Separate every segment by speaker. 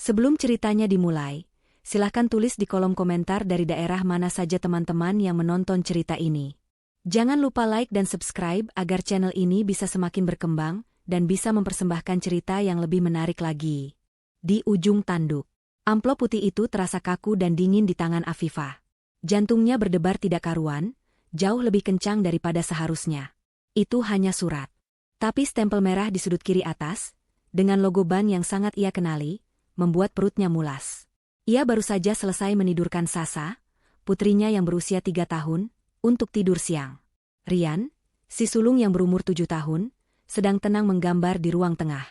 Speaker 1: Sebelum ceritanya dimulai, silahkan tulis di kolom komentar dari daerah mana saja teman-teman yang menonton cerita ini. Jangan lupa like dan subscribe agar channel ini bisa semakin berkembang dan bisa mempersembahkan cerita yang lebih menarik lagi. Di ujung tanduk, amplop putih itu terasa kaku dan dingin di tangan Afifah. Jantungnya berdebar tidak karuan, jauh lebih kencang daripada seharusnya. Itu hanya surat. Tapi stempel merah di sudut kiri atas, dengan logo bank yang sangat ia kenali, membuat perutnya mulas. Ia baru saja selesai menidurkan Sasa, putrinya yang berusia 3 tahun, untuk tidur siang. Rian, si sulung yang berumur 7 tahun, sedang tenang menggambar di ruang tengah.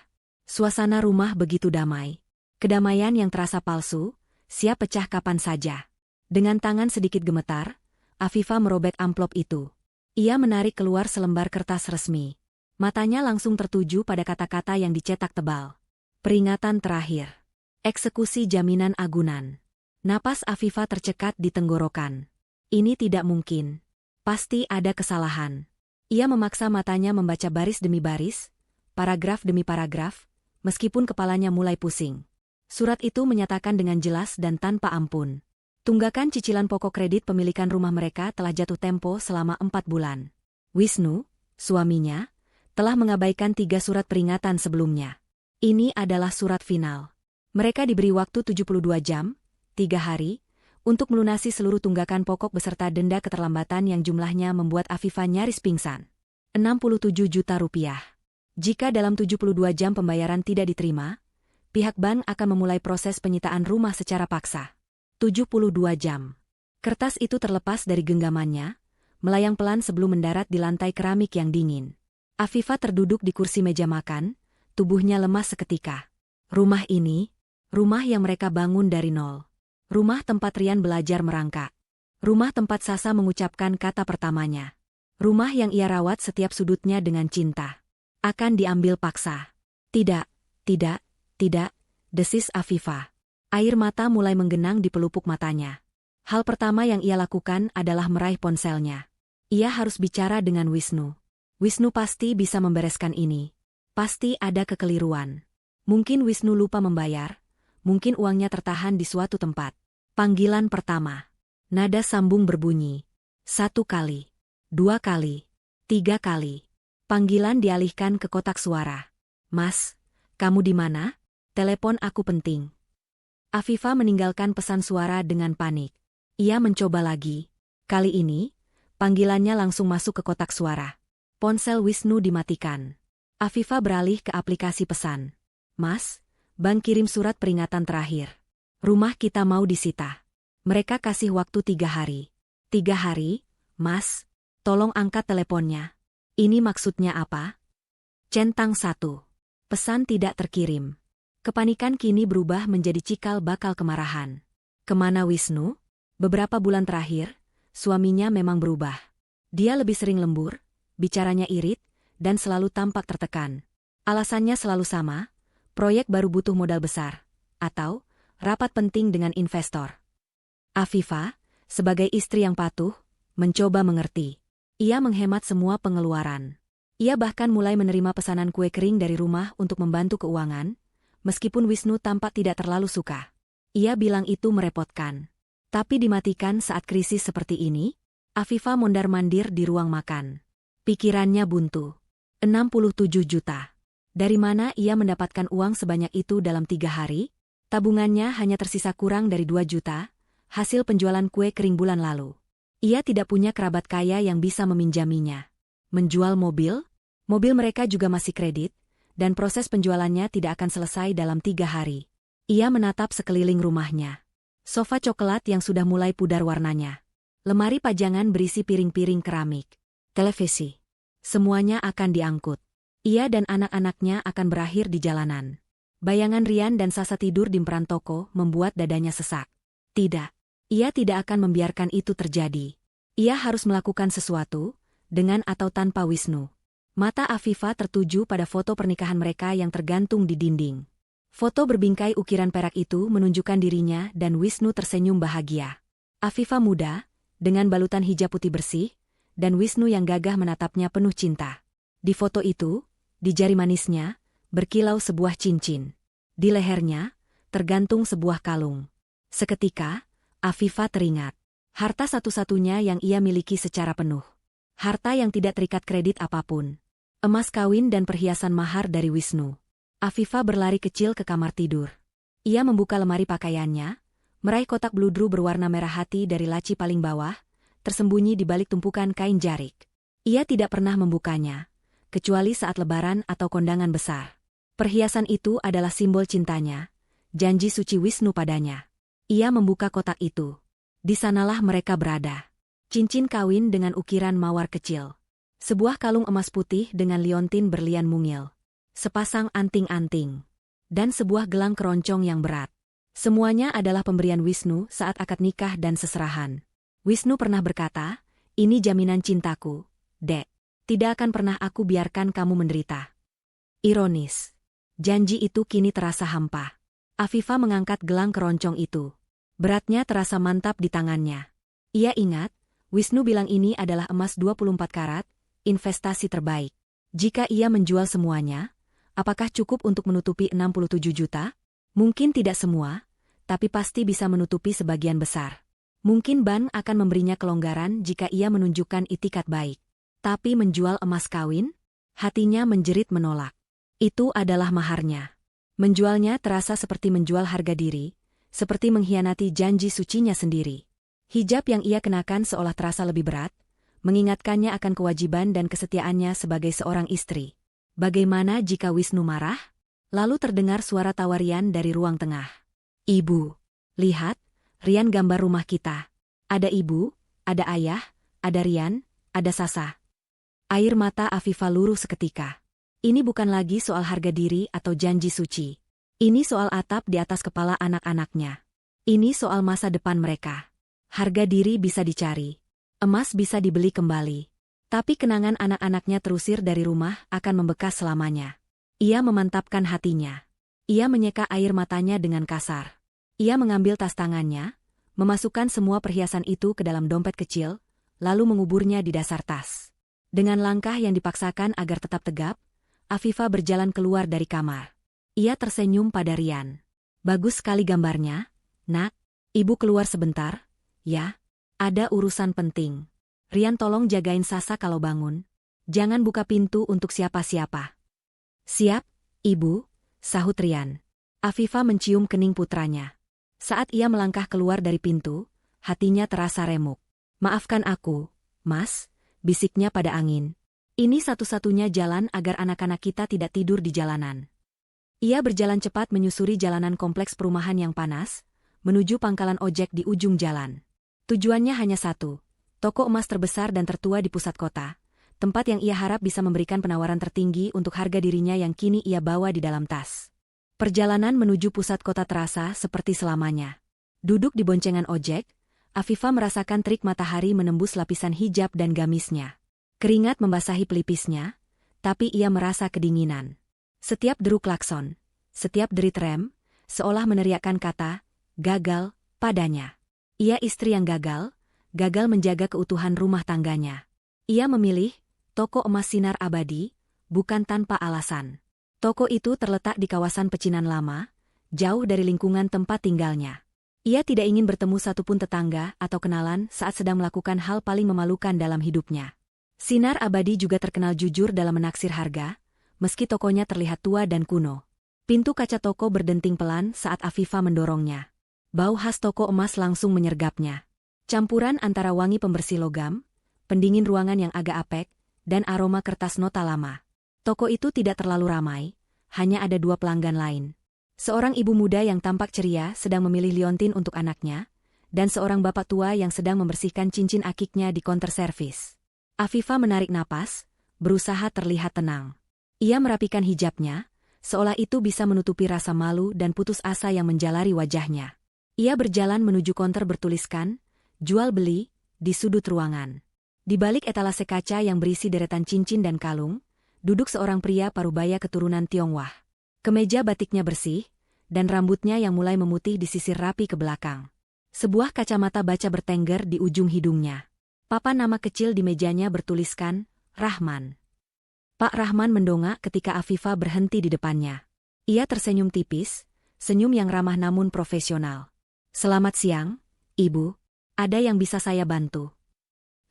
Speaker 1: Suasana rumah begitu damai. Kedamaian yang terasa palsu, siap pecah kapan saja. Dengan tangan sedikit gemetar, Afifah merobek amplop itu. Ia menarik keluar selembar kertas resmi. Matanya langsung tertuju pada kata-kata yang dicetak tebal. Peringatan terakhir. Eksekusi jaminan agunan. Napas Afifah tercekat di tenggorokan. Ini tidak mungkin. Pasti ada kesalahan. Ia memaksa matanya membaca baris demi baris, paragraf demi paragraf, meskipun kepalanya mulai pusing. Surat itu menyatakan dengan jelas dan tanpa ampun. Tunggakan cicilan pokok kredit pemilikan rumah mereka telah jatuh tempo selama 4 bulan. Wisnu, suaminya, telah mengabaikan 3 surat peringatan sebelumnya. Ini adalah surat final. Mereka diberi waktu 72 jam, 3 hari, untuk melunasi seluruh tunggakan pokok beserta denda keterlambatan yang jumlahnya membuat Afifah nyaris pingsan. 67 juta rupiah. Jika dalam 72 jam pembayaran tidak diterima, pihak bank akan memulai proses penyitaan rumah secara paksa. 72 jam. Kertas itu terlepas dari genggamannya, melayang pelan sebelum mendarat di lantai keramik yang dingin. Afifah terduduk di kursi meja makan, tubuhnya lemas seketika. Rumah ini, rumah yang mereka bangun dari nol. Rumah tempat Rian belajar merangkak. Rumah tempat Sasa mengucapkan kata pertamanya. Rumah yang ia rawat setiap sudutnya dengan cinta. Akan diambil paksa. Tidak, desis Afifah. Air mata mulai menggenang di pelupuk matanya. Hal pertama yang ia lakukan adalah meraih ponselnya. Ia harus bicara dengan Wisnu. Wisnu pasti bisa membereskan ini. Pasti ada kekeliruan. Mungkin Wisnu lupa membayar. Mungkin uangnya tertahan di suatu tempat. Panggilan pertama. Nada sambung berbunyi. 1 kali. 2 kali. 3 kali. Panggilan dialihkan ke kotak suara. Mas, kamu di mana? Telepon aku penting. Afifah meninggalkan pesan suara dengan panik. Ia mencoba lagi. Kali ini, panggilannya langsung masuk ke kotak suara. Ponsel Wisnu dimatikan. Afifah beralih ke aplikasi pesan. Mas, bank kirim surat peringatan terakhir. Rumah kita mau disita. Mereka kasih waktu 3 hari. 3 hari, Mas, tolong angkat teleponnya. Ini maksudnya apa? Centang 1. Pesan tidak terkirim. Kepanikan kini berubah menjadi cikal bakal kemarahan. Kemana Wisnu? Beberapa bulan terakhir, suaminya memang berubah. Dia lebih sering lembur, bicaranya irit, dan selalu tampak tertekan. Alasannya selalu sama. Proyek baru butuh modal besar, atau rapat penting dengan investor. Afifah, sebagai istri yang patuh, mencoba mengerti. Ia menghemat semua pengeluaran. Ia bahkan mulai menerima pesanan kue kering dari rumah untuk membantu keuangan, meskipun Wisnu tampak tidak terlalu suka. Ia bilang itu merepotkan. Tapi dimatikan saat krisis seperti ini, Afifah mondar-mandir di ruang makan. Pikirannya buntu. 67 juta. Dari mana ia mendapatkan uang sebanyak itu dalam 3 hari? Tabungannya hanya tersisa kurang dari 2 juta, hasil penjualan kue kering bulan lalu. Ia tidak punya kerabat kaya yang bisa meminjaminya. Menjual mobil? Mobil mereka juga masih kredit, dan proses penjualannya tidak akan selesai dalam 3 hari. Ia menatap sekeliling rumahnya. Sofa coklat yang sudah mulai pudar warnanya. Lemari pajangan berisi piring-piring keramik. Televisi. Semuanya akan diangkut. Ia dan anak-anaknya akan berakhir di jalanan. Bayangan Rian dan Sasa tidur di emperan toko membuat dadanya sesak. Tidak. Ia tidak akan membiarkan itu terjadi. Ia harus melakukan sesuatu, dengan atau tanpa Wisnu. Mata Afifah tertuju pada foto pernikahan mereka yang tergantung di dinding. Foto berbingkai ukiran perak itu menunjukkan dirinya dan Wisnu tersenyum bahagia. Afifah muda, dengan balutan hijab putih bersih, dan Wisnu yang gagah menatapnya penuh cinta. Di foto itu, di jari manisnya, berkilau sebuah cincin. Di lehernya, tergantung sebuah kalung. Seketika, Afifa teringat. Harta satu-satunya yang ia miliki secara penuh. Harta yang tidak terikat kredit apapun. Emas kawin dan perhiasan mahar dari Wisnu. Afifa berlari kecil ke kamar tidur. Ia membuka lemari pakaiannya, meraih kotak bludru berwarna merah hati dari laci paling bawah, tersembunyi di balik tumpukan kain jarik. Ia tidak pernah membukanya, kecuali saat lebaran atau kondangan besar. Perhiasan itu adalah simbol cintanya, janji suci Wisnu padanya. Ia membuka kotak itu. Di sanalah mereka berada. Cincin kawin dengan ukiran mawar kecil. Sebuah kalung emas putih dengan liontin berlian mungil. Sepasang anting-anting. Dan sebuah gelang keroncong yang berat. Semuanya adalah pemberian Wisnu saat akad nikah dan seserahan. Wisnu pernah berkata, "Ini jaminan cintaku, Dek. Tidak akan pernah aku biarkan kamu menderita." Ironis. Janji itu kini terasa hampa. Afifa mengangkat gelang keroncong itu. Beratnya terasa mantap di tangannya. Ia ingat, Wisnu bilang ini adalah emas 24 karat, investasi terbaik. Jika ia menjual semuanya, apakah cukup untuk menutupi 67 juta? Mungkin tidak semua, tapi pasti bisa menutupi sebagian besar. Mungkin bank akan memberinya kelonggaran jika ia menunjukkan itikat baik. Tapi menjual emas kawin? Hatinya menjerit menolak. Itu adalah maharnya. Menjualnya terasa seperti menjual harga diri, seperti mengkhianati janji sucinya sendiri. Hijab yang ia kenakan seolah terasa lebih berat, mengingatkannya akan kewajiban dan kesetiaannya sebagai seorang istri. Bagaimana jika Wisnu marah? Lalu terdengar suara tawa Rian dari ruang tengah. "Ibu, lihat, Rian gambar rumah kita. Ada ibu, ada ayah, ada Rian, ada Sasa." Air mata Afifa luruh seketika. Ini bukan lagi soal harga diri atau janji suci. Ini soal atap di atas kepala anak-anaknya. Ini soal masa depan mereka. Harga diri bisa dicari. Emas bisa dibeli kembali. Tapi kenangan anak-anaknya terusir dari rumah akan membekas selamanya. Ia memantapkan hatinya. Ia menyeka air matanya dengan kasar. Ia mengambil tas tangannya, memasukkan semua perhiasan itu ke dalam dompet kecil, lalu menguburnya di dasar tas. Dengan langkah yang dipaksakan agar tetap tegap, Afifa berjalan keluar dari kamar. Ia tersenyum pada Rian. "Bagus sekali gambarnya, Nak. Ibu keluar sebentar, ya? Ada urusan penting. Rian, tolong jagain Sasa kalau bangun. Jangan buka pintu untuk siapa-siapa." "Siap, Ibu," sahut Rian. Afifa mencium kening putranya. Saat ia melangkah keluar dari pintu, hatinya terasa remuk. "Maafkan aku, Mas," bisiknya pada angin. "Ini satu-satunya jalan agar anak-anak kita tidak tidur di jalanan." Ia berjalan cepat menyusuri jalanan kompleks perumahan yang panas, menuju pangkalan ojek di ujung jalan. Tujuannya hanya satu, toko emas terbesar dan tertua di pusat kota, tempat yang ia harap bisa memberikan penawaran tertinggi untuk harga dirinya yang kini ia bawa di dalam tas. Perjalanan menuju pusat kota terasa seperti selamanya. Duduk di boncengan ojek, Afifa merasakan terik matahari menembus lapisan hijab dan gamisnya. Keringat membasahi pelipisnya, tapi ia merasa kedinginan. Setiap deru klakson, setiap derit rem, seolah meneriakkan kata, gagal, padanya. Ia istri yang gagal menjaga keutuhan rumah tangganya. Ia memilih toko emas sinar abadi, bukan tanpa alasan. Toko itu terletak di kawasan pecinan lama, jauh dari lingkungan tempat tinggalnya. Ia tidak ingin bertemu satupun tetangga atau kenalan saat sedang melakukan hal paling memalukan dalam hidupnya. Sinar Abadi juga terkenal jujur dalam menaksir harga, meski tokonya terlihat tua dan kuno. Pintu kaca toko berdenting pelan saat Afifa mendorongnya. Bau khas toko emas langsung menyergapnya. Campuran antara wangi pembersih logam, pendingin ruangan yang agak apek, dan aroma kertas nota lama. Toko itu tidak terlalu ramai, hanya ada 2 pelanggan lain. Seorang ibu muda yang tampak ceria sedang memilih liontin untuk anaknya, dan seorang bapak tua yang sedang membersihkan cincin akiknya di counter servis. Afifa menarik napas, berusaha terlihat tenang. Ia merapikan hijabnya, seolah itu bisa menutupi rasa malu dan putus asa yang menjalari wajahnya. Ia berjalan menuju konter bertuliskan, "Jual beli," di sudut ruangan. Di balik etalase kaca yang berisi deretan cincin dan kalung, duduk seorang pria parubaya keturunan Tionghoa. Kemeja batiknya bersih, dan rambutnya yang mulai memutih disisir rapi ke belakang. Sebuah kacamata baca bertengger di ujung hidungnya. Papan nama kecil di mejanya bertuliskan, "Rahman." Pak Rahman mendongak ketika Afifa berhenti di depannya. Ia tersenyum tipis, senyum yang ramah namun profesional. "Selamat siang, Ibu. Ada yang bisa saya bantu?"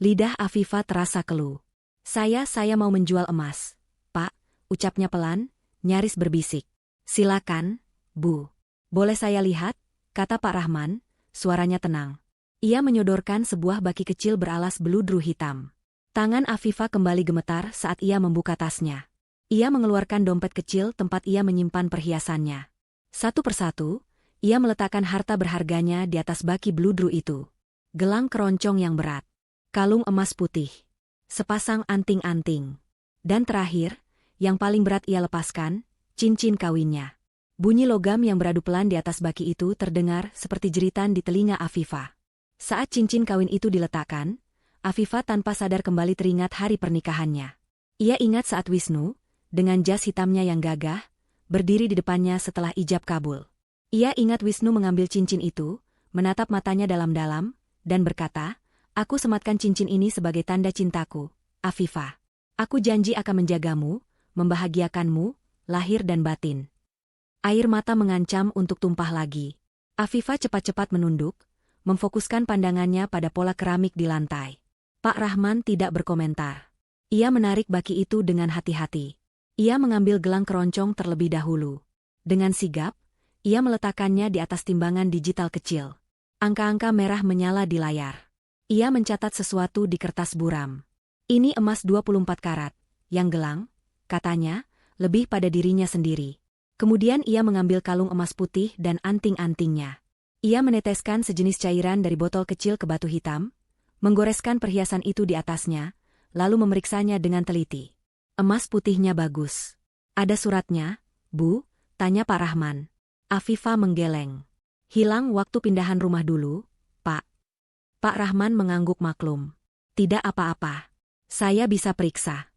Speaker 1: Lidah Afifah terasa keluh. Saya mau menjual emas, Pak," ucapnya pelan, nyaris berbisik. "Silakan, Bu. Boleh saya lihat?" kata Pak Rahman, suaranya tenang. Ia menyodorkan sebuah baki kecil beralas beludru hitam. Tangan Afifah kembali gemetar saat ia membuka tasnya. Ia mengeluarkan dompet kecil tempat ia menyimpan perhiasannya. Satu persatu, ia meletakkan harta berharganya di atas baki beludru itu. Gelang keroncong yang berat, kalung emas putih, sepasang anting-anting. Dan terakhir, yang paling berat ia lepaskan, cincin kawinnya. Bunyi logam yang beradu pelan di atas baki itu terdengar seperti jeritan di telinga Afifah. Saat cincin kawin itu diletakkan, Afifah tanpa sadar kembali teringat hari pernikahannya. Ia ingat saat Wisnu, dengan jas hitamnya yang gagah, berdiri di depannya setelah ijab kabul. Ia ingat Wisnu mengambil cincin itu, menatap matanya dalam-dalam, dan berkata, "Aku sematkan cincin ini sebagai tanda cintaku, Afifah. Aku janji akan menjagamu, membahagiakanmu, lahir dan batin." Air mata mengancam untuk tumpah lagi. Afifah cepat-cepat menunduk, memfokuskan pandangannya pada pola keramik di lantai. Pak Rahman tidak berkomentar. Ia menarik baki itu dengan hati-hati. Ia mengambil gelang keroncong terlebih dahulu. Dengan sigap, ia meletakkannya di atas timbangan digital kecil. Angka-angka merah menyala di layar. Ia mencatat sesuatu di kertas buram. "Ini emas 24 karat, yang gelang," katanya, lebih pada dirinya sendiri. Kemudian ia mengambil kalung emas putih dan anting-antingnya. Ia meneteskan sejenis cairan dari botol kecil ke batu hitam, menggoreskan perhiasan itu di atasnya, lalu memeriksanya dengan teliti. "Emas putihnya bagus. Ada suratnya, Bu?" tanya Pak Rahman. Afifah menggeleng. "Hilang waktu pindahan rumah dulu, Pak." Pak Rahman mengangguk maklum. "Tidak apa-apa. Saya bisa periksa."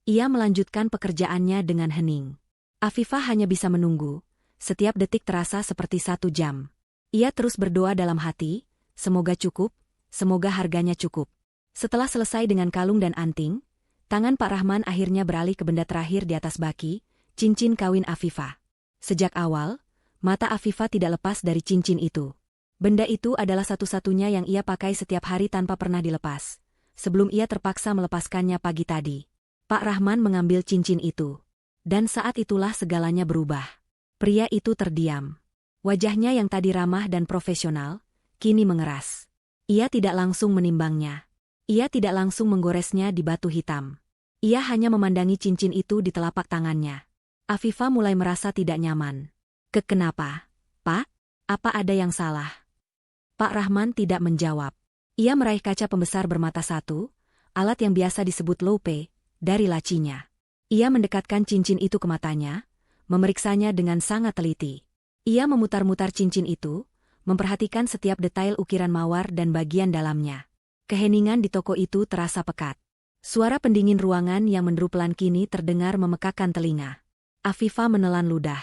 Speaker 1: Ia melanjutkan pekerjaannya dengan hening. Afifah hanya bisa menunggu, setiap detik terasa seperti 1 jam. Ia terus berdoa dalam hati, semoga cukup, semoga harganya cukup. Setelah selesai dengan kalung dan anting, tangan Pak Rahman akhirnya beralih ke benda terakhir di atas baki, cincin kawin Afifah. Sejak awal, mata Afifah tidak lepas dari cincin itu. Benda itu adalah satu-satunya yang ia pakai setiap hari tanpa pernah dilepas. Sebelum ia terpaksa melepaskannya pagi tadi, Pak Rahman mengambil cincin itu. Dan saat itulah segalanya berubah. Pria itu terdiam. Wajahnya yang tadi ramah dan profesional, kini mengeras. Ia tidak langsung menimbangnya. Ia tidak langsung menggoresnya di batu hitam. Ia hanya memandangi cincin itu di telapak tangannya. Afifah mulai merasa tidak nyaman. Kenapa, Pak? Apa ada yang salah?" Pak Rahman tidak menjawab. Ia meraih kaca pembesar bermata satu, alat yang biasa disebut loupe, dari lacinya. Ia mendekatkan cincin itu ke matanya, memeriksanya dengan sangat teliti. Ia memutar-mutar cincin itu, memperhatikan setiap detail ukiran mawar dan bagian dalamnya. Keheningan di toko itu terasa pekat. Suara pendingin ruangan yang menderu pelan kini terdengar memekakkan telinga. Afifah menelan ludah.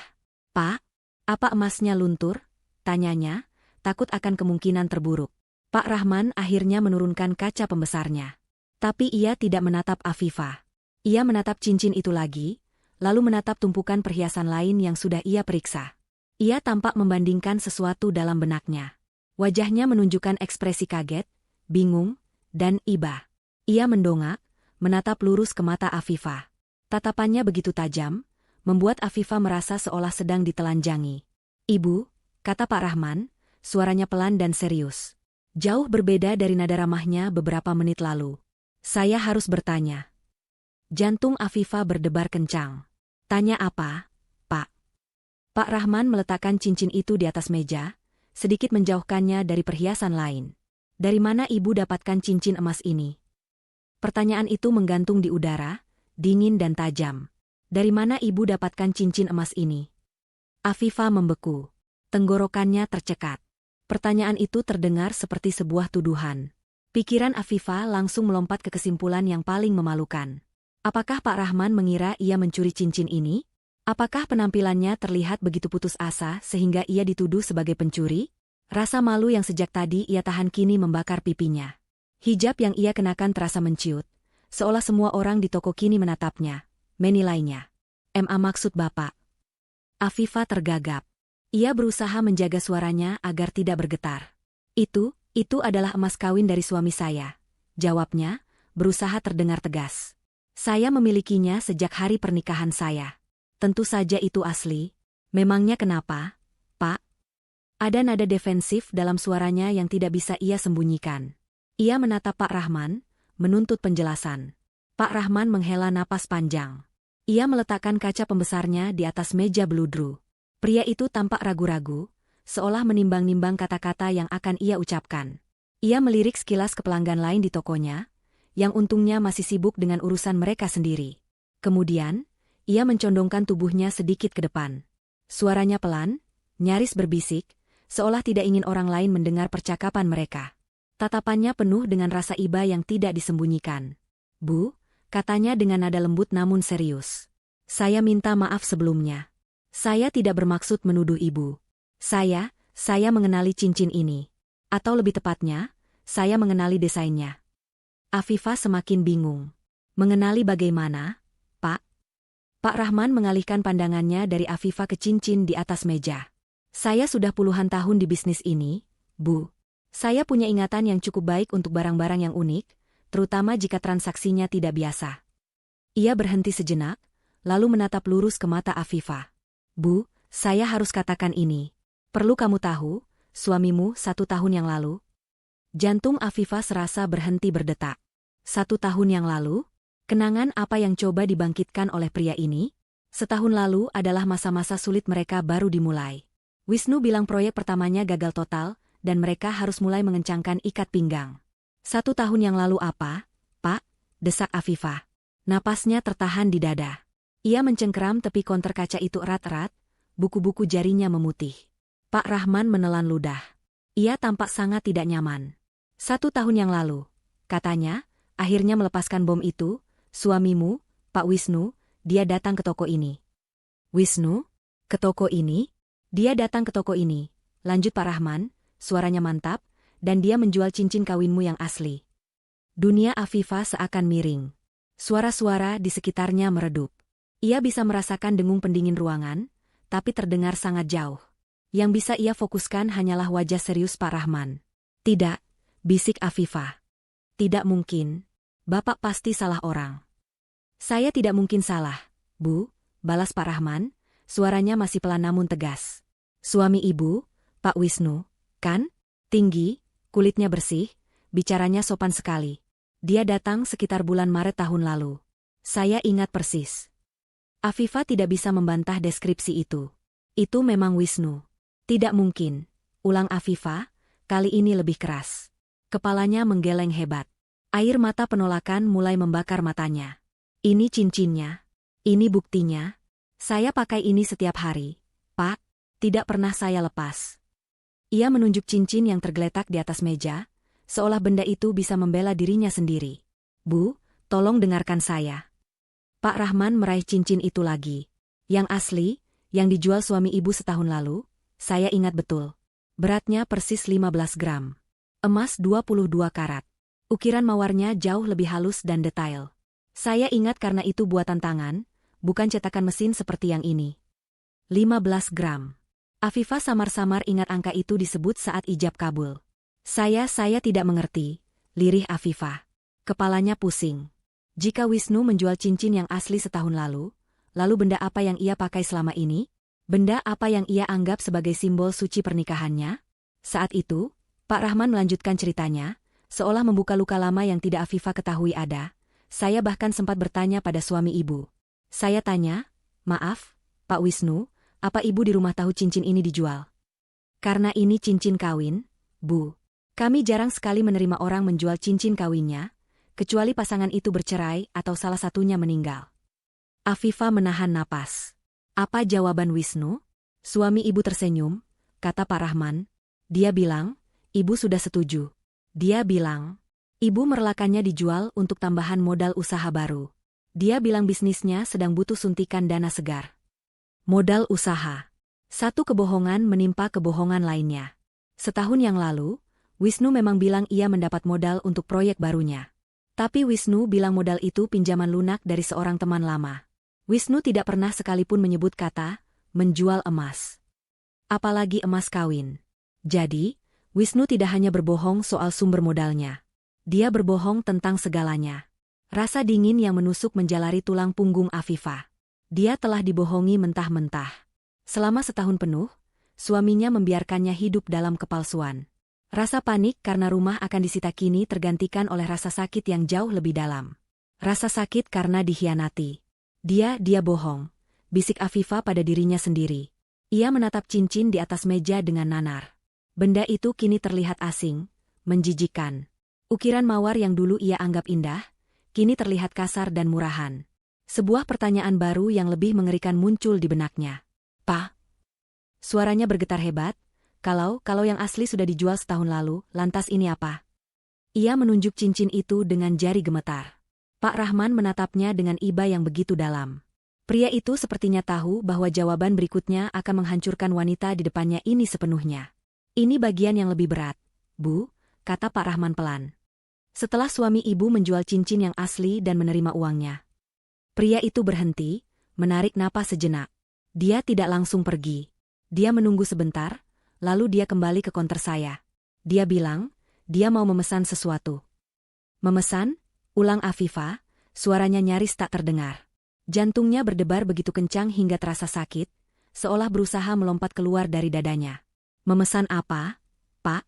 Speaker 1: "Pak, apa emasnya luntur?" tanyanya, takut akan kemungkinan terburuk. Pak Rahman akhirnya menurunkan kaca pembesarnya. Tapi ia tidak menatap Afifah. Ia menatap cincin itu lagi, lalu menatap tumpukan perhiasan lain yang sudah ia periksa. Ia tampak membandingkan sesuatu dalam benaknya. Wajahnya menunjukkan ekspresi kaget, bingung, dan iba. Ia mendongak, menatap lurus ke mata Afifah. Tatapannya begitu tajam, membuat Afifah merasa seolah sedang ditelanjangi. "Ibu," kata Pak Rahman, suaranya pelan dan serius. Jauh berbeda dari nada ramahnya beberapa menit lalu. "Saya harus bertanya." Jantung Afifah berdebar kencang. "Tanya apa, Pak?" Pak Rahman meletakkan cincin itu di atas meja, sedikit menjauhkannya dari perhiasan lain. "Dari mana Ibu dapatkan cincin emas ini?" Pertanyaan itu menggantung di udara, dingin dan tajam. "Dari mana Ibu dapatkan cincin emas ini?" Afifah membeku. Tenggorokannya tercekat. Pertanyaan itu terdengar seperti sebuah tuduhan. Pikiran Afifah langsung melompat ke kesimpulan yang paling memalukan. Apakah Pak Rahman mengira ia mencuri cincin ini? Apakah penampilannya terlihat begitu putus asa sehingga ia dituduh sebagai pencuri? Rasa malu yang sejak tadi ia tahan kini membakar pipinya. Hijab yang ia kenakan terasa menciut, seolah semua orang di toko kini menatapnya, menilainya. "MA maksud Bapak?" Afifah tergagap. Ia berusaha menjaga suaranya agar tidak bergetar. Itu adalah emas kawin dari suami saya. Jawabnya, berusaha terdengar tegas. Saya memilikinya sejak hari pernikahan saya. Tentu saja itu asli. Memangnya kenapa, Pak? Ada nada defensif dalam suaranya yang tidak bisa ia sembunyikan. Ia menatap Pak Rahman, menuntut penjelasan. Pak Rahman menghela napas panjang. Ia meletakkan kaca pembesarnya di atas meja beludru. Pria itu tampak ragu-ragu, seolah menimbang-nimbang kata-kata yang akan ia ucapkan. Ia melirik sekilas ke pelanggan lain di tokonya, yang untungnya masih sibuk dengan urusan mereka sendiri. Kemudian, ia mencondongkan tubuhnya sedikit ke depan. Suaranya pelan, nyaris berbisik, seolah tidak ingin orang lain mendengar percakapan mereka. Tatapannya penuh dengan rasa iba yang tidak disembunyikan. "Bu," katanya dengan nada lembut namun serius. "Saya minta maaf sebelumnya. Saya tidak bermaksud menuduh Ibu. Saya mengenali cincin ini. Atau lebih tepatnya, saya mengenali desainnya." Afifah semakin bingung. "Mengenali bagaimana, Pak?" Pak Rahman mengalihkan pandangannya dari Afifah ke cincin di atas meja. "Saya sudah puluhan tahun di bisnis ini, Bu. Saya punya ingatan yang cukup baik untuk barang-barang yang unik, terutama jika transaksinya tidak biasa." Ia berhenti sejenak, lalu menatap lurus ke mata Afifah. "Bu, saya harus katakan ini. Perlu kamu tahu, suamimu 1 tahun yang lalu." Jantung Afifah serasa berhenti berdetak. 1 tahun yang lalu? Kenangan apa yang coba dibangkitkan oleh pria ini? Setahun lalu adalah masa-masa sulit mereka baru dimulai. Wisnu bilang proyek pertamanya gagal total, dan mereka harus mulai mengencangkan ikat pinggang. 1 tahun yang lalu apa, Pak? Desak Afifah. Napasnya tertahan di dada. Ia mencengkeram tepi konter kaca itu erat-erat, buku-buku jarinya memutih. Pak Rahman menelan ludah. Ia tampak sangat tidak nyaman. 1 tahun yang lalu, katanya, akhirnya melepaskan bom itu, suamimu, Pak Wisnu, dia datang ke toko ini. "Wisnu? Ke toko ini?" "Dia datang ke toko ini," lanjut Pak Rahman, suaranya mantap, "dan dia menjual cincin kawinmu yang asli." Dunia Afifah seakan miring. Suara-suara di sekitarnya meredup. Ia bisa merasakan dengung pendingin ruangan, tapi terdengar sangat jauh. Yang bisa ia fokuskan hanyalah wajah serius Pak Rahman. "Tidak," bisik Afifah. "Tidak mungkin. Bapak pasti salah orang." "Saya tidak mungkin salah, Bu," balas Pak Rahman, suaranya masih pelan namun tegas. "Suami Ibu, Pak Wisnu, kan? Tinggi, kulitnya bersih, bicaranya sopan sekali. Dia datang sekitar bulan Maret tahun lalu. Saya ingat persis." Afifah tidak bisa membantah deskripsi itu. "Itu memang Wisnu." "Tidak mungkin," ulang Afifah, kali ini lebih keras. Kepalanya menggeleng hebat. Air mata penolakan mulai membakar matanya. "Ini cincinnya. Ini buktinya. Saya pakai ini setiap hari, Pak. Tidak pernah saya lepas." Ia menunjuk cincin yang tergeletak di atas meja, seolah benda itu bisa membela dirinya sendiri. "Bu, tolong dengarkan saya." Pak Rahman meraih cincin itu lagi. "Yang asli, yang dijual suami Ibu setahun lalu, saya ingat betul. Beratnya persis 15 gram. Emas 22 karat. Ukiran mawarnya jauh lebih halus dan detail. Saya ingat karena itu buatan tangan, bukan cetakan mesin seperti yang ini. 15 gram. Afifah samar-samar ingat angka itu disebut saat ijab kabul. Saya tidak mengerti," lirih Afifah. Kepalanya pusing. Jika Wisnu menjual cincin yang asli setahun lalu benda apa yang ia pakai selama ini? Benda apa yang ia anggap sebagai simbol suci pernikahannya? Saat itu, Pak Rahman melanjutkan ceritanya, seolah membuka luka lama yang tidak Afifah ketahui ada. "Saya bahkan sempat bertanya pada suami Ibu. Saya tanya, 'Maaf, Pak Wisnu, apa Ibu di rumah tahu cincin ini dijual?' Karena ini cincin kawin, Bu. Kami jarang sekali menerima orang menjual cincin kawinnya, kecuali pasangan itu bercerai atau salah satunya meninggal." Afifah menahan napas. Apa jawaban Wisnu? "Suami Ibu tersenyum," kata Pak Rahman. "Dia bilang, Ibu sudah setuju. Dia bilang, Ibu merelakannya dijual untuk tambahan modal usaha baru. Dia bilang bisnisnya sedang butuh suntikan dana segar." Modal usaha. Satu kebohongan menimpa kebohongan lainnya. Setahun yang lalu, Wisnu memang bilang ia mendapat modal untuk proyek barunya. Tapi Wisnu bilang modal itu pinjaman lunak dari seorang teman lama. Wisnu tidak pernah sekalipun menyebut kata menjual emas. Apalagi emas kawin. Jadi, Wisnu tidak hanya berbohong soal sumber modalnya. Dia berbohong tentang segalanya. Rasa dingin yang menusuk menjalari tulang punggung Afifah. Dia telah dibohongi mentah-mentah. Selama setahun penuh, suaminya membiarkannya hidup dalam kepalsuan. Rasa panik karena rumah akan disita kini tergantikan oleh rasa sakit yang jauh lebih dalam. Rasa sakit karena dikhianati. Dia bohong, bisik Afifah pada dirinya sendiri. Ia menatap cincin di atas meja dengan nanar. Benda itu kini terlihat asing, menjijikkan. Ukiran mawar yang dulu ia anggap indah, kini terlihat kasar dan murahan. Sebuah pertanyaan baru yang lebih mengerikan muncul di benaknya. "Pak?" Suaranya bergetar hebat. Kalau yang asli sudah dijual setahun lalu, lantas ini apa?" Ia menunjuk cincin itu dengan jari gemetar. Pak Rahman menatapnya dengan iba yang begitu dalam. Pria itu sepertinya tahu bahwa jawaban berikutnya akan menghancurkan wanita di depannya ini sepenuhnya. "Ini bagian yang lebih berat, Bu," kata Pak Rahman pelan. Setelah suami ibu menjual cincin yang asli dan menerima uangnya. Pria itu berhenti, menarik napas sejenak. Dia tidak langsung pergi. Dia menunggu sebentar, lalu dia kembali ke konter saya. Dia bilang, dia mau memesan sesuatu. "Memesan?" ulang Afifah, suaranya nyaris tak terdengar. Jantungnya berdebar begitu kencang hingga terasa sakit, seolah berusaha melompat keluar dari dadanya. "Memesan apa, Pak?"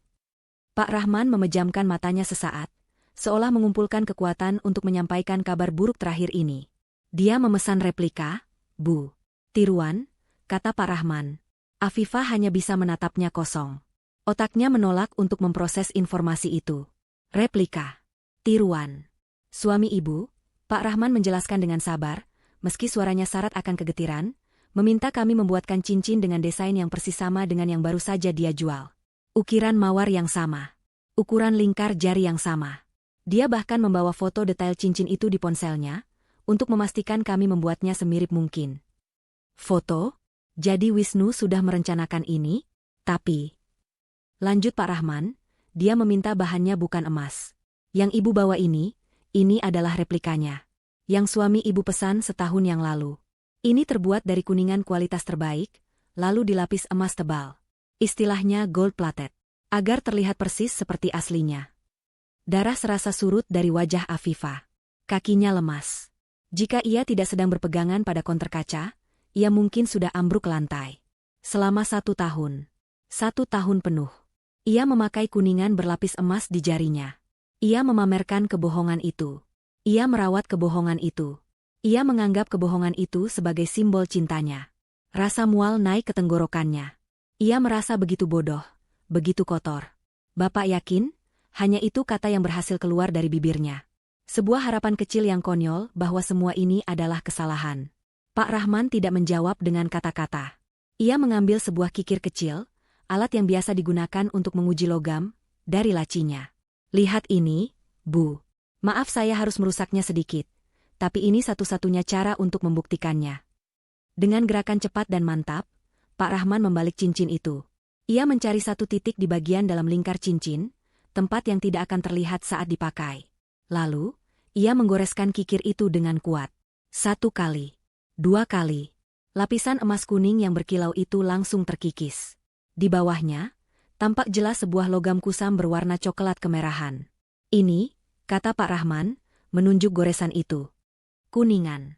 Speaker 1: Pak Rahman memejamkan matanya sesaat, seolah mengumpulkan kekuatan untuk menyampaikan kabar buruk terakhir ini. "Dia memesan replika, Bu." "Tiruan," kata Pak Rahman. Afifah hanya bisa menatapnya kosong. Otaknya menolak untuk memproses informasi itu. Replika. Tiruan. "Suami ibu," Pak Rahman menjelaskan dengan sabar, meski suaranya syarat akan kegetiran, "meminta kami membuatkan cincin dengan desain yang persis sama dengan yang baru saja dia jual. Ukiran mawar yang sama. Ukuran lingkar jari yang sama. Dia bahkan membawa foto detail cincin itu di ponselnya, untuk memastikan kami membuatnya semirip mungkin." "Foto? Jadi Wisnu sudah merencanakan ini? Tapi," lanjut Pak Rahman, "dia meminta bahannya bukan emas. Yang ibu bawa ini adalah replikanya. Yang suami ibu pesan setahun yang lalu. Ini terbuat dari kuningan kualitas terbaik, lalu dilapis emas tebal. Istilahnya gold-plated. Agar terlihat persis seperti aslinya." Darah serasa surut dari wajah Afifah. Kakinya lemas. Jika ia tidak sedang berpegangan pada konter kaca, ia mungkin sudah ambruk ke lantai. Selama 1 tahun. 1 tahun penuh. Ia memakai kuningan berlapis emas di jarinya. Ia memamerkan kebohongan itu. Ia merawat kebohongan itu. Ia menganggap kebohongan itu sebagai simbol cintanya. Rasa mual naik ke tenggorokannya. Ia merasa begitu bodoh, begitu kotor. "Bapak yakin?" Hanya itu kata yang berhasil keluar dari bibirnya. Sebuah harapan kecil yang konyol bahwa semua ini adalah kesalahan. Pak Rahman tidak menjawab dengan kata-kata. Ia mengambil sebuah kikir kecil, alat yang biasa digunakan untuk menguji logam, dari lacinya. "Lihat ini, Bu. Maaf saya harus merusaknya sedikit, tapi ini satu-satunya cara untuk membuktikannya." Dengan gerakan cepat dan mantap, Pak Rahman membalik cincin itu. Ia mencari satu titik di bagian dalam lingkar cincin, tempat yang tidak akan terlihat saat dipakai. Lalu, ia menggoreskan kikir itu dengan kuat. 1 kali. 2 kali. Lapisan emas kuning yang berkilau itu langsung terkikis. Di bawahnya, tampak jelas sebuah logam kusam berwarna coklat kemerahan. "Ini," kata Pak Rahman, menunjuk goresan itu. "Kuningan."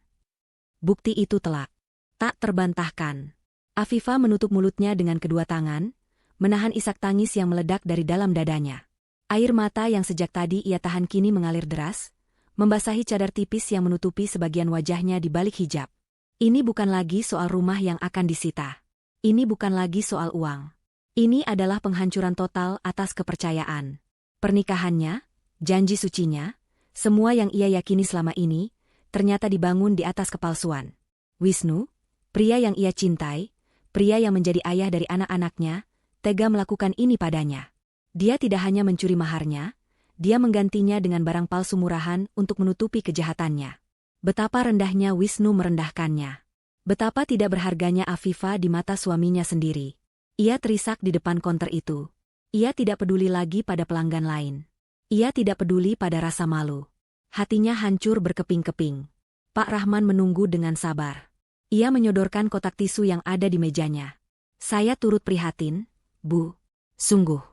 Speaker 1: Bukti itu telak. Tak terbantahkan. Afifah menutup mulutnya dengan kedua tangan, menahan isak tangis yang meledak dari dalam dadanya. Air mata yang sejak tadi ia tahan kini mengalir deras, membasahi cadar tipis yang menutupi sebagian wajahnya di balik hijab. Ini bukan lagi soal rumah yang akan disita. Ini bukan lagi soal uang. Ini adalah penghancuran total atas kepercayaan. Pernikahannya, janji sucinya, semua yang ia yakini selama ini, ternyata dibangun di atas kepalsuan. Wisnu, pria yang ia cintai, pria yang menjadi ayah dari anak-anaknya, tega melakukan ini padanya. Dia tidak hanya mencuri maharnya, dia menggantinya dengan barang palsu murahan untuk menutupi kejahatannya. Betapa rendahnya Wisnu merendahkannya. Betapa tidak berharganya Afifah di mata suaminya sendiri. Ia terisak di depan konter itu. Ia tidak peduli lagi pada pelanggan lain. Ia tidak peduli pada rasa malu. Hatinya hancur berkeping-keping. Pak Rahman menunggu dengan sabar. Ia menyodorkan kotak tisu yang ada di mejanya. Saya turut prihatin, Bu. Sungguh.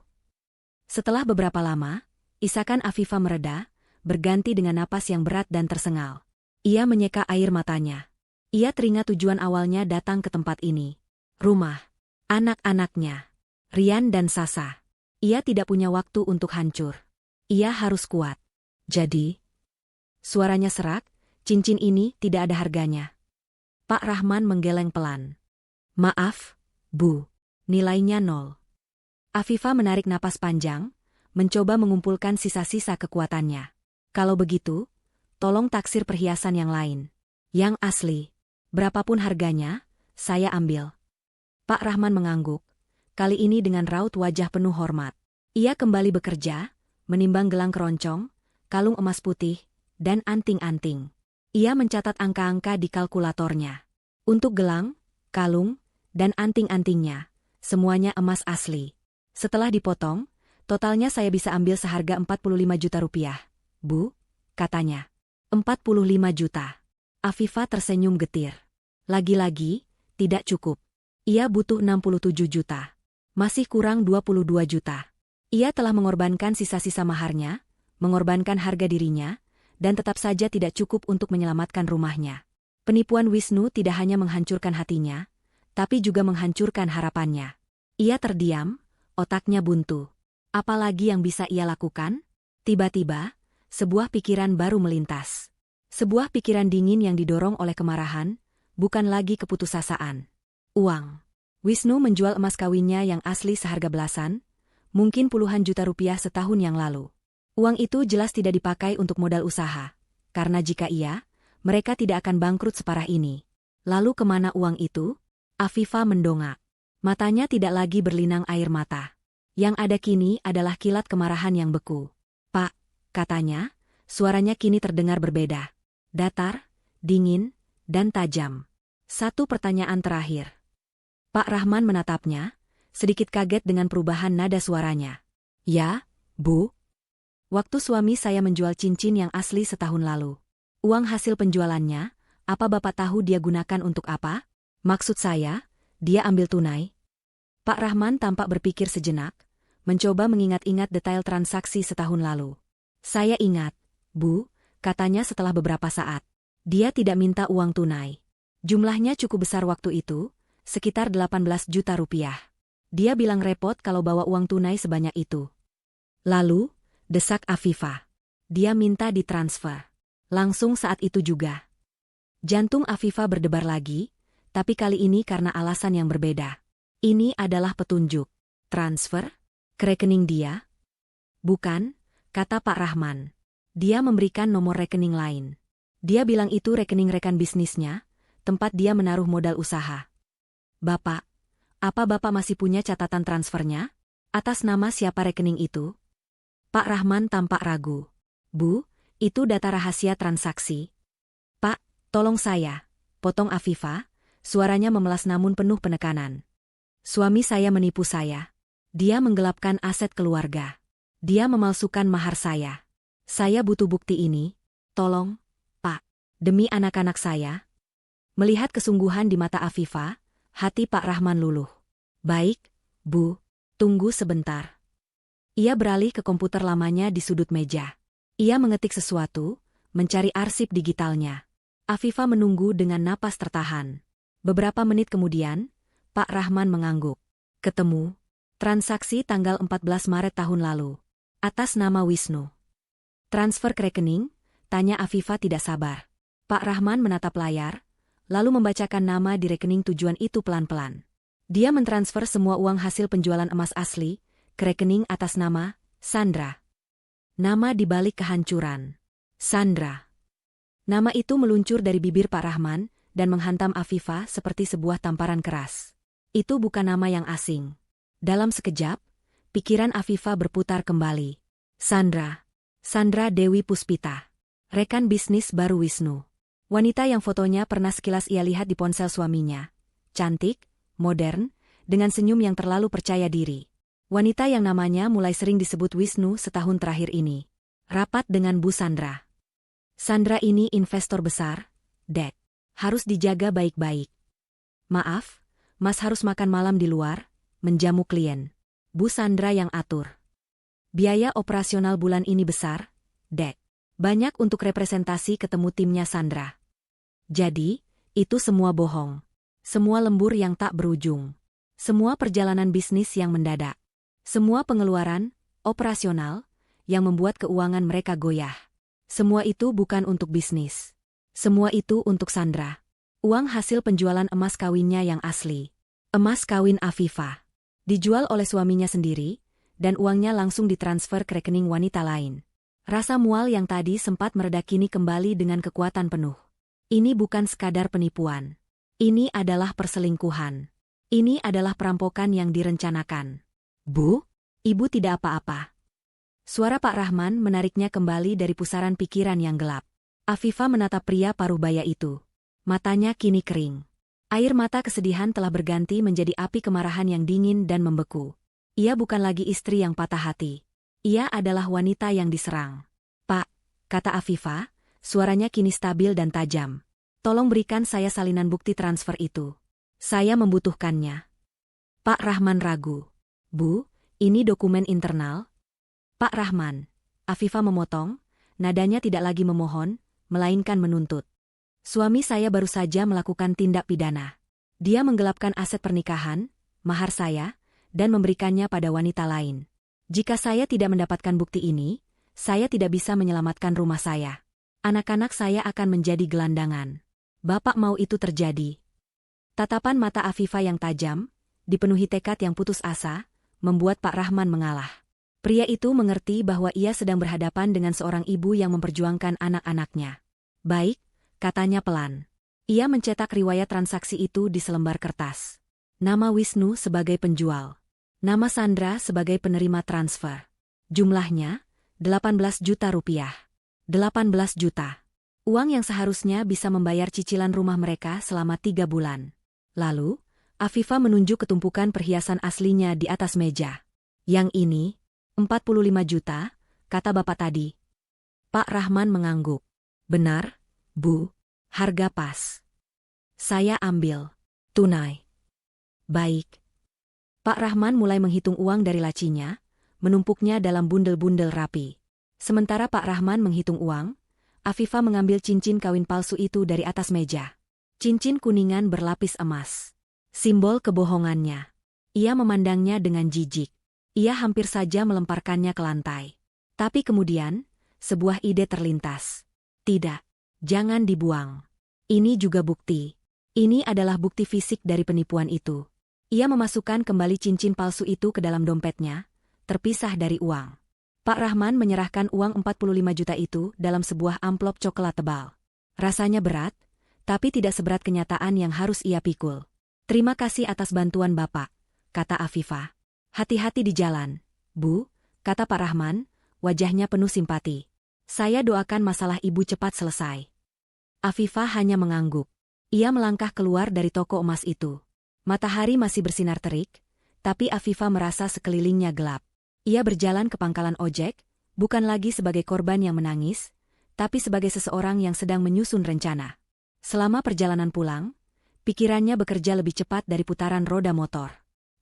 Speaker 1: Setelah beberapa lama, isakan Afifah mereda, berganti dengan napas yang berat dan tersengal. Ia menyeka air matanya. Ia teringat tujuan awalnya datang ke tempat ini. Rumah. Anak-anaknya. Rian dan Sasa. Ia tidak punya waktu untuk hancur. Ia harus kuat. Jadi, suaranya serak, cincin ini tidak ada harganya. Pak Rahman menggeleng pelan. Maaf, Bu. Nilainya 0. Afifah menarik napas panjang, mencoba mengumpulkan sisa-sisa kekuatannya. Kalau begitu, tolong taksir perhiasan yang lain. Yang asli. Berapapun harganya, saya ambil. Pak Rahman mengangguk, kali ini dengan raut wajah penuh hormat. Ia kembali bekerja, menimbang gelang keroncong, kalung emas putih, dan anting-anting. Ia mencatat angka-angka di kalkulatornya. Untuk gelang, kalung, dan anting-antingnya, semuanya emas asli. Setelah dipotong, totalnya saya bisa ambil seharga 45 juta rupiah. Bu, katanya. 45 juta. Afifah tersenyum getir. Lagi-lagi, tidak cukup. Ia butuh 67 juta. Masih kurang 22 juta. Ia telah mengorbankan sisa-sisa maharnya, mengorbankan harga dirinya, dan tetap saja tidak cukup untuk menyelamatkan rumahnya. Penipuan Wisnu tidak hanya menghancurkan hatinya, tapi juga menghancurkan harapannya. Ia terdiam, otaknya buntu. Apalagi yang bisa ia lakukan? Tiba-tiba, sebuah pikiran baru melintas. Sebuah pikiran dingin yang didorong oleh kemarahan, bukan lagi keputusasaan. Uang. Wisnu menjual emas kawinnya yang asli seharga belasan, mungkin puluhan juta rupiah setahun yang lalu. Uang itu jelas tidak dipakai untuk modal usaha, karena jika iya, mereka tidak akan bangkrut separah ini. Lalu kemana uang itu? Afifah mendongak. Matanya tidak lagi berlinang air mata. Yang ada kini adalah kilat kemarahan yang beku. Pak, katanya, suaranya kini terdengar berbeda. Datar, dingin, dan tajam. Satu pertanyaan terakhir. Pak Rahman menatapnya, sedikit kaget dengan perubahan nada suaranya. Ya, Bu. Waktu suami saya menjual cincin yang asli setahun lalu. Uang hasil penjualannya, apa Bapak tahu dia gunakan untuk apa? Maksud saya, dia ambil tunai. Pak Rahman tampak berpikir sejenak, mencoba mengingat-ingat detail transaksi setahun lalu. Saya ingat, Bu, katanya setelah beberapa saat. Dia tidak minta uang tunai. Jumlahnya cukup besar waktu itu, sekitar 18 juta rupiah. Dia bilang repot kalau bawa uang tunai sebanyak itu. Lalu, desak Afifah. Dia minta ditransfer. Langsung saat itu juga. Jantung Afifah berdebar lagi, tapi kali ini karena alasan yang berbeda. Ini adalah petunjuk. Transfer? Ke rekening dia? Bukan, kata Pak Rahman. Dia memberikan nomor rekening lain. Dia bilang itu rekening rekan bisnisnya, tempat dia menaruh modal usaha. Bapak, apa Bapak masih punya catatan transfernya? Atas nama siapa rekening itu? Pak Rahman tampak ragu. Bu, itu data rahasia transaksi. Pak, tolong saya, potong Afifah, suaranya memelas namun penuh penekanan. Suami saya menipu saya. Dia menggelapkan aset keluarga. Dia memalsukan mahar saya. Saya butuh bukti ini. Tolong, Pak. Demi anak-anak saya. Melihat kesungguhan di mata Afifah, hati Pak Rahman luluh. Baik, Bu. Tunggu sebentar. Ia beralih ke komputer lamanya di sudut meja. Ia mengetik sesuatu, mencari arsip digitalnya. Afifah menunggu dengan napas tertahan. Beberapa menit kemudian, Pak Rahman mengangguk. Ketemu. Transaksi tanggal 14 Maret tahun lalu. Atas nama Wisnu. Transfer ke rekening? Tanya Afifah tidak sabar. Pak Rahman menatap layar, lalu membacakan nama di rekening tujuan itu pelan-pelan. Dia mentransfer semua uang hasil penjualan emas asli ke rekening atas nama Sandra. Nama di balik kehancuran. Sandra. Nama itu meluncur dari bibir Pak Rahman dan menghantam Afifah seperti sebuah tamparan keras. Itu bukan nama yang asing. Dalam sekejap, pikiran Afifah berputar kembali. Sandra. Sandra Dewi Puspita. Rekan bisnis baru Wisnu. Wanita yang fotonya pernah sekilas ia lihat di ponsel suaminya. Cantik, modern, dengan senyum yang terlalu percaya diri. Wanita yang namanya mulai sering disebut Wisnu setahun terakhir ini. Rapat dengan Bu Sandra. Sandra ini investor besar, Dek. Harus dijaga baik-baik. Maaf, Mas harus makan malam di luar, menjamu klien. Bu Sandra yang atur. Biaya operasional bulan ini besar, Dek. Banyak untuk representasi ketemu timnya Sandra. Jadi, itu semua bohong. Semua lembur yang tak berujung. Semua perjalanan bisnis yang mendadak. Semua pengeluaran, operasional, yang membuat keuangan mereka goyah. Semua itu bukan untuk bisnis. Semua itu untuk Sandra. Uang hasil penjualan emas kawinnya yang asli. Emas kawin Afifah. Dijual oleh suaminya sendiri, dan uangnya langsung ditransfer ke rekening wanita lain. Rasa mual yang tadi sempat mereda kini kembali dengan kekuatan penuh. Ini bukan sekadar penipuan. Ini adalah perselingkuhan. Ini adalah perampokan yang direncanakan. Bu, Ibu tidak apa-apa. Suara Pak Rahman menariknya kembali dari pusaran pikiran yang gelap. Afifah menatap pria paruh baya itu. Matanya kini kering. Air mata kesedihan telah berganti menjadi api kemarahan yang dingin dan membeku. Ia bukan lagi istri yang patah hati. Ia adalah wanita yang diserang. Pak, kata Afifah, suaranya kini stabil dan tajam. Tolong berikan saya salinan bukti transfer itu. Saya membutuhkannya. Pak Rahman ragu. Bu, ini dokumen internal. Pak Rahman, Afifah memotong, nadanya tidak lagi memohon, melainkan menuntut. Suami saya baru saja melakukan tindak pidana. Dia menggelapkan aset pernikahan, mahar saya, dan memberikannya pada wanita lain. Jika saya tidak mendapatkan bukti ini, saya tidak bisa menyelamatkan rumah saya. Anak-anak saya akan menjadi gelandangan. Bapak mau itu terjadi. Tatapan mata Afifah yang tajam, dipenuhi tekad yang putus asa, membuat Pak Rahman mengalah. Pria itu mengerti bahwa ia sedang berhadapan dengan seorang ibu yang memperjuangkan anak-anaknya. Baik, katanya pelan. Ia mencetak riwayat transaksi itu di selembar kertas. Nama Wisnu sebagai penjual. Nama Sandra sebagai penerima transfer. Jumlahnya, 18 juta rupiah. 18 juta. Uang yang seharusnya bisa membayar cicilan rumah mereka selama 3 bulan. Lalu, Afifah menunjuk ketumpukan perhiasan aslinya di atas meja. Yang ini, 45 juta, kata bapak tadi. Pak Rahman mengangguk. Benar, Bu. Harga pas. Saya ambil. Tunai. Baik. Pak Rahman mulai menghitung uang dari lacinya, menumpuknya dalam bundel-bundel rapi. Sementara Pak Rahman menghitung uang, Afifah mengambil cincin kawin palsu itu dari atas meja. Cincin kuningan berlapis emas. Simbol kebohongannya. Ia memandangnya dengan jijik. Ia hampir saja melemparkannya ke lantai. Tapi kemudian, sebuah ide terlintas. Tidak, jangan dibuang. Ini juga bukti. Ini adalah bukti fisik dari penipuan itu. Ia memasukkan kembali cincin palsu itu ke dalam dompetnya, terpisah dari uang. Pak Rahman menyerahkan uang 45 juta itu dalam sebuah amplop coklat tebal. Rasanya berat, tapi tidak seberat kenyataan yang harus ia pikul. Terima kasih atas bantuan Bapak, kata Afifah. Hati-hati di jalan, Bu, kata Pak Rahman, wajahnya penuh simpati. Saya doakan masalah Ibu cepat selesai. Afifah hanya mengangguk. Ia melangkah keluar dari toko emas itu. Matahari masih bersinar terik, tapi Afifah merasa sekelilingnya gelap. Ia berjalan ke pangkalan ojek, bukan lagi sebagai korban yang menangis, tapi sebagai seseorang yang sedang menyusun rencana. Selama perjalanan pulang, pikirannya bekerja lebih cepat dari putaran roda motor.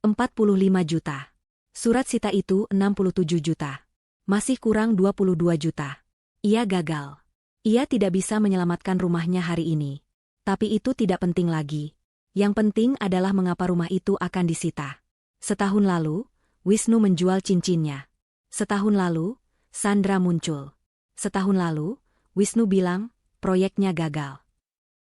Speaker 1: 45 juta. Surat sita itu 67 juta. Masih kurang 22 juta. Ia gagal. Ia tidak bisa menyelamatkan rumahnya hari ini. Tapi itu tidak penting lagi. Yang penting adalah mengapa rumah itu akan disita. Setahun lalu, Wisnu menjual cincinnya. Setahun lalu, Sandra muncul. Setahun lalu, Wisnu bilang, proyeknya gagal.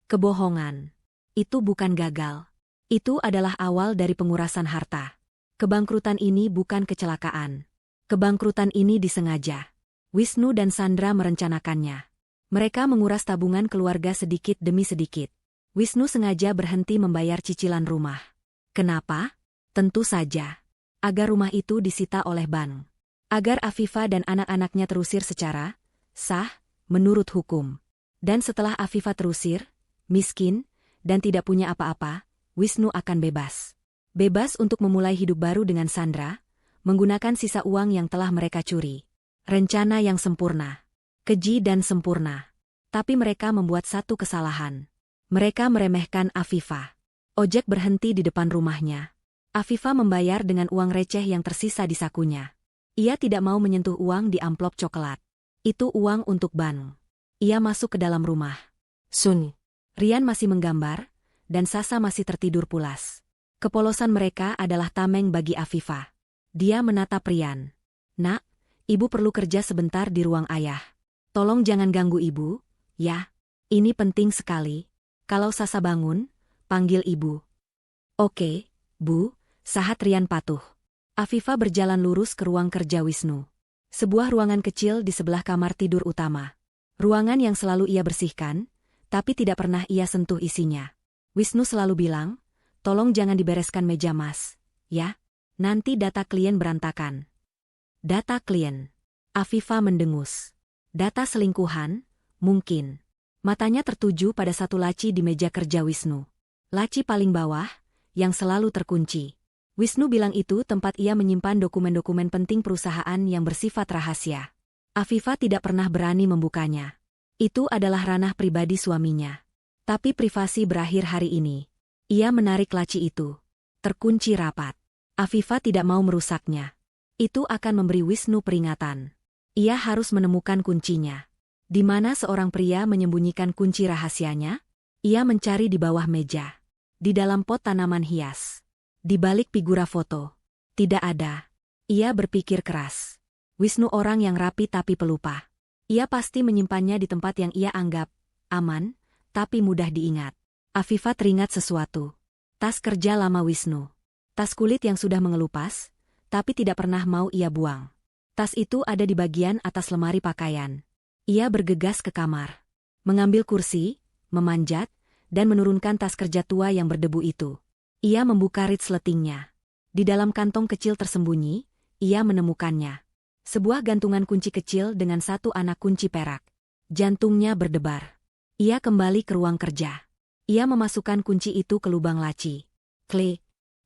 Speaker 1: Kebohongan. Itu bukan gagal. Itu adalah awal dari pengurasan harta. Kebangkrutan ini bukan kecelakaan. Kebangkrutan ini disengaja. Wisnu dan Sandra merencanakannya. Mereka menguras tabungan keluarga sedikit demi sedikit. Wisnu sengaja berhenti membayar cicilan rumah. Kenapa? Tentu saja. Agar rumah itu disita oleh bank. Agar Afifah dan anak-anaknya terusir secara sah, menurut hukum. Dan setelah Afifah terusir, miskin, dan tidak punya apa-apa, Wisnu akan bebas. Bebas untuk memulai hidup baru dengan Sandra, menggunakan sisa uang yang telah mereka curi. Rencana yang sempurna. Keji dan sempurna. Tapi mereka membuat satu kesalahan. Mereka meremehkan Afifah. Ojek berhenti di depan rumahnya. Afifa membayar dengan uang receh yang tersisa di sakunya. Ia tidak mau menyentuh uang di amplop coklat. Itu uang untuk Ban. Ia masuk ke dalam rumah. Sun. Rian masih menggambar, dan Sasa masih tertidur pulas. Kepolosan mereka adalah tameng bagi Afifa. Dia menatap Rian. Nak, ibu perlu kerja sebentar di ruang ayah. Tolong jangan ganggu ibu, ya. Ini penting sekali. Kalau Sasa bangun, panggil ibu. Oke, Bu, sahat Rian patuh. Afifa berjalan lurus ke ruang kerja Wisnu. Sebuah ruangan kecil di sebelah kamar tidur utama. Ruangan yang selalu ia bersihkan, tapi tidak pernah ia sentuh isinya. Wisnu selalu bilang, tolong jangan dibereskan meja Mas, ya. Nanti data klien berantakan. Data klien. Afifa mendengus. Data selingkuhan, mungkin. Matanya tertuju pada satu laci di meja kerja Wisnu. Laci paling bawah, yang selalu terkunci. Wisnu bilang itu tempat ia menyimpan dokumen-dokumen penting perusahaan yang bersifat rahasia. Afifa tidak pernah berani membukanya. Itu adalah ranah pribadi suaminya. Tapi privasi berakhir hari ini. Ia menarik laci itu. Terkunci rapat. Afifa tidak mau merusaknya. Itu akan memberi Wisnu peringatan. Ia harus menemukan kuncinya. Di mana seorang pria menyembunyikan kunci rahasianya? Ia mencari di bawah meja. Di dalam pot tanaman hias. Di balik figura foto. Tidak ada. Ia berpikir keras. Wisnu orang yang rapi tapi pelupa. Ia pasti menyimpannya di tempat yang ia anggap aman, tapi mudah diingat. Afifa teringat sesuatu. Tas kerja lama Wisnu. Tas kulit yang sudah mengelupas, tapi tidak pernah mau ia buang. Tas itu ada di bagian atas lemari pakaian. Ia bergegas ke kamar. Mengambil kursi, memanjat, dan menurunkan tas kerja tua yang berdebu itu. Ia membuka resletingnya. Di dalam kantong kecil tersembunyi, ia menemukannya. Sebuah gantungan kunci kecil dengan satu anak kunci perak. Jantungnya berdebar. Ia kembali ke ruang kerja. Ia memasukkan kunci itu ke lubang laci. Klik.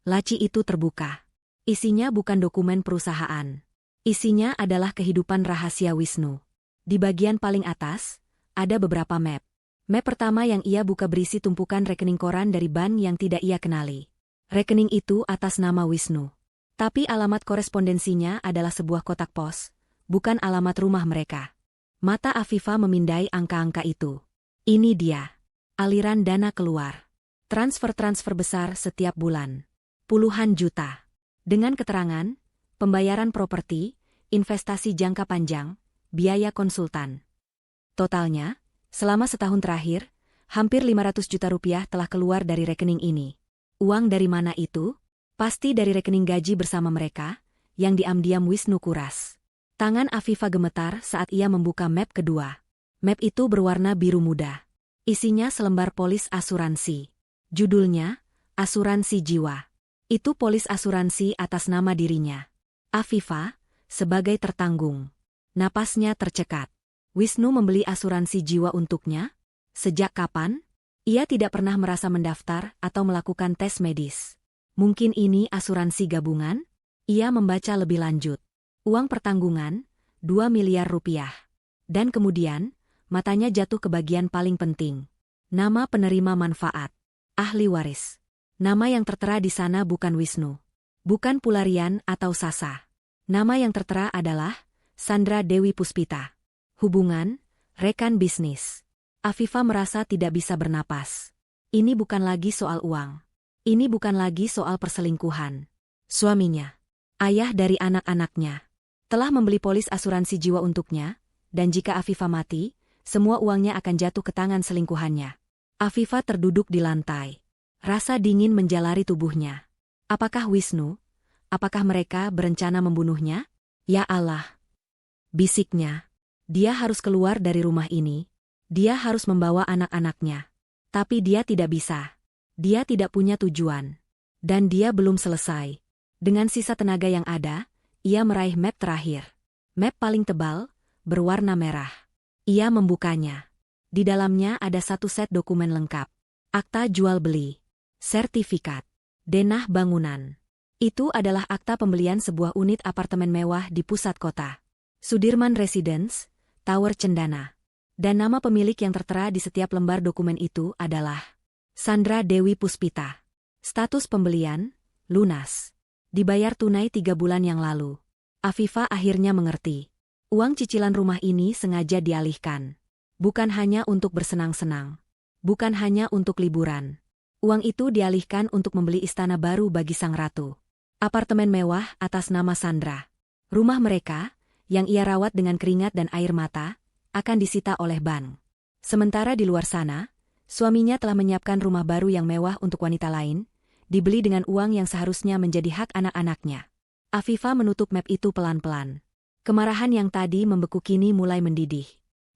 Speaker 1: Laci itu terbuka. Isinya bukan dokumen perusahaan. Isinya adalah kehidupan rahasia Wisnu. Di bagian paling atas, ada beberapa map. Map pertama yang ia buka berisi tumpukan rekening koran dari bank yang tidak ia kenali. Rekening itu atas nama Wisnu. Tapi alamat korespondensinya adalah sebuah kotak pos, bukan alamat rumah mereka. Mata Afifa memindai angka-angka itu. Ini dia. Aliran dana keluar. Transfer-transfer besar setiap bulan. Puluhan juta. Dengan keterangan, pembayaran properti, investasi jangka panjang, biaya konsultan. Totalnya, selama setahun terakhir, hampir 500 juta rupiah telah keluar dari rekening ini. Uang dari mana itu? Pasti dari rekening gaji bersama mereka, yang diam-diam Wisnu kuras. Tangan Afifa gemetar saat ia membuka map kedua. Map itu berwarna biru muda. Isinya selembar polis asuransi. Judulnya, Asuransi Jiwa. Itu polis asuransi atas nama dirinya. Afifa, sebagai tertanggung. Napasnya tercekat. Wisnu membeli asuransi jiwa untuknya? Sejak kapan? Ia tidak pernah merasa mendaftar atau melakukan tes medis. Mungkin ini asuransi gabungan? Ia membaca lebih lanjut. Uang pertanggungan, 2 miliar rupiah. Dan kemudian, matanya jatuh ke bagian paling penting. Nama penerima manfaat. Ahli waris. Nama yang tertera di sana bukan Wisnu. Bukan Pularian atau Sasa. Nama yang tertera adalah Sandra Dewi Puspita. Hubungan, rekan bisnis. Afifa merasa tidak bisa bernapas. Ini bukan lagi soal uang. Ini bukan lagi soal perselingkuhan. Suaminya, ayah dari anak-anaknya, telah membeli polis asuransi jiwa untuknya, dan jika Afifa mati, semua uangnya akan jatuh ke tangan selingkuhannya. Afifa terduduk di lantai. Rasa dingin menjalari tubuhnya. Apakah Wisnu? Apakah mereka berencana membunuhnya? Ya Allah! Bisiknya. Dia harus keluar dari rumah ini. Dia harus membawa anak-anaknya. Tapi dia tidak bisa. Dia tidak punya tujuan. Dan dia belum selesai. Dengan sisa tenaga yang ada, ia meraih map terakhir. Map paling tebal, berwarna merah. Ia membukanya. Di dalamnya ada satu set dokumen lengkap. Akta jual beli. Sertifikat. Denah bangunan. Itu adalah akta pembelian sebuah unit apartemen mewah di pusat kota. Sudirman Residence, Tower Cendana. Dan nama pemilik yang tertera di setiap lembar dokumen itu adalah Sandra Dewi Puspita. Status pembelian, lunas. Dibayar tunai 3 bulan yang lalu. Afifah akhirnya mengerti. Uang cicilan rumah ini sengaja dialihkan. Bukan hanya untuk bersenang-senang. Bukan hanya untuk liburan. Uang itu dialihkan untuk membeli istana baru bagi sang ratu. Apartemen mewah atas nama Sandra. Rumah mereka, yang ia rawat dengan keringat dan air mata, akan disita oleh bank. Sementara di luar sana, suaminya telah menyiapkan rumah baru yang mewah untuk wanita lain, dibeli dengan uang yang seharusnya menjadi hak anak-anaknya. Afifah menutup map itu pelan-pelan. Kemarahan yang tadi membeku kini mulai mendidih.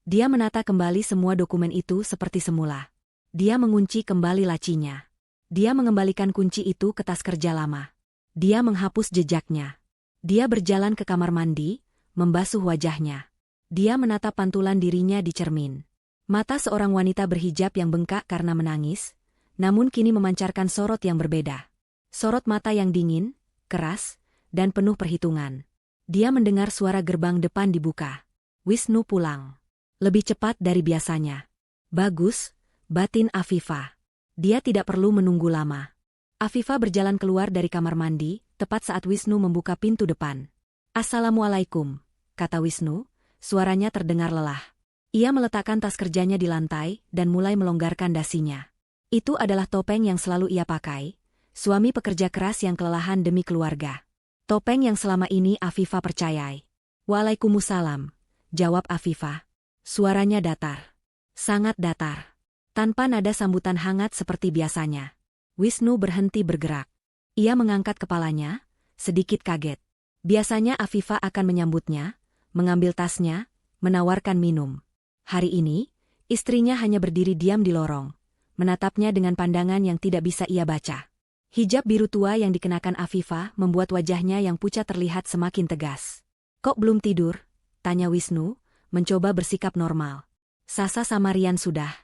Speaker 1: Dia menata kembali semua dokumen itu seperti semula. Dia mengunci kembali lacinya. Dia mengembalikan kunci itu ke tas kerja lama. Dia menghapus jejaknya. Dia berjalan ke kamar mandi, membasuh wajahnya. Dia menatap pantulan dirinya di cermin. Mata seorang wanita berhijab yang bengkak karena menangis, namun kini memancarkan sorot yang berbeda. Sorot mata yang dingin, keras, dan penuh perhitungan. Dia mendengar suara gerbang depan dibuka. Wisnu pulang. Lebih cepat dari biasanya. Bagus, batin Afifah. Dia tidak perlu menunggu lama. Afifah berjalan keluar dari kamar mandi, tepat saat Wisnu membuka pintu depan. "Assalamualaikum," kata Wisnu, suaranya terdengar lelah. Ia meletakkan tas kerjanya di lantai dan mulai melonggarkan dasinya. Itu adalah topeng yang selalu ia pakai, suami pekerja keras yang kelelahan demi keluarga. Topeng yang selama ini Afifah percayai. "Waalaikumsalam," jawab Afifah. Suaranya datar. Sangat datar. Tanpa nada sambutan hangat seperti biasanya. Wisnu berhenti bergerak. Ia mengangkat kepalanya, sedikit kaget. Biasanya Afifah akan menyambutnya, mengambil tasnya, menawarkan minum. Hari ini, istrinya hanya berdiri diam di lorong, menatapnya dengan pandangan yang tidak bisa ia baca. Hijab biru tua yang dikenakan Afifah membuat wajahnya yang pucat terlihat semakin tegas. "Kok belum tidur?" tanya Wisnu, mencoba bersikap normal. "Sasa sama Rian sudah?"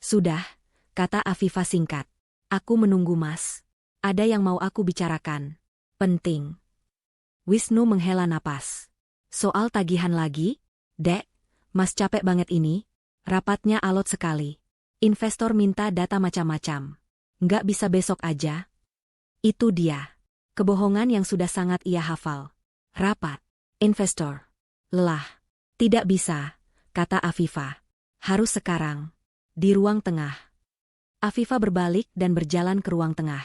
Speaker 1: "Sudah," kata Afifah singkat. "Aku menunggu Mas. Ada yang mau aku bicarakan. Penting." Wisnu menghela napas. "Soal tagihan lagi? Dek, Mas capek banget ini." Rapatnya alot sekali. "Investor minta data macam-macam. Nggak bisa besok aja?" Itu dia. Kebohongan yang sudah sangat ia hafal. Rapat. Investor. Lelah. "Tidak bisa," kata Afifah. "Harus sekarang." Di ruang tengah. Afifah berbalik dan berjalan ke ruang tengah.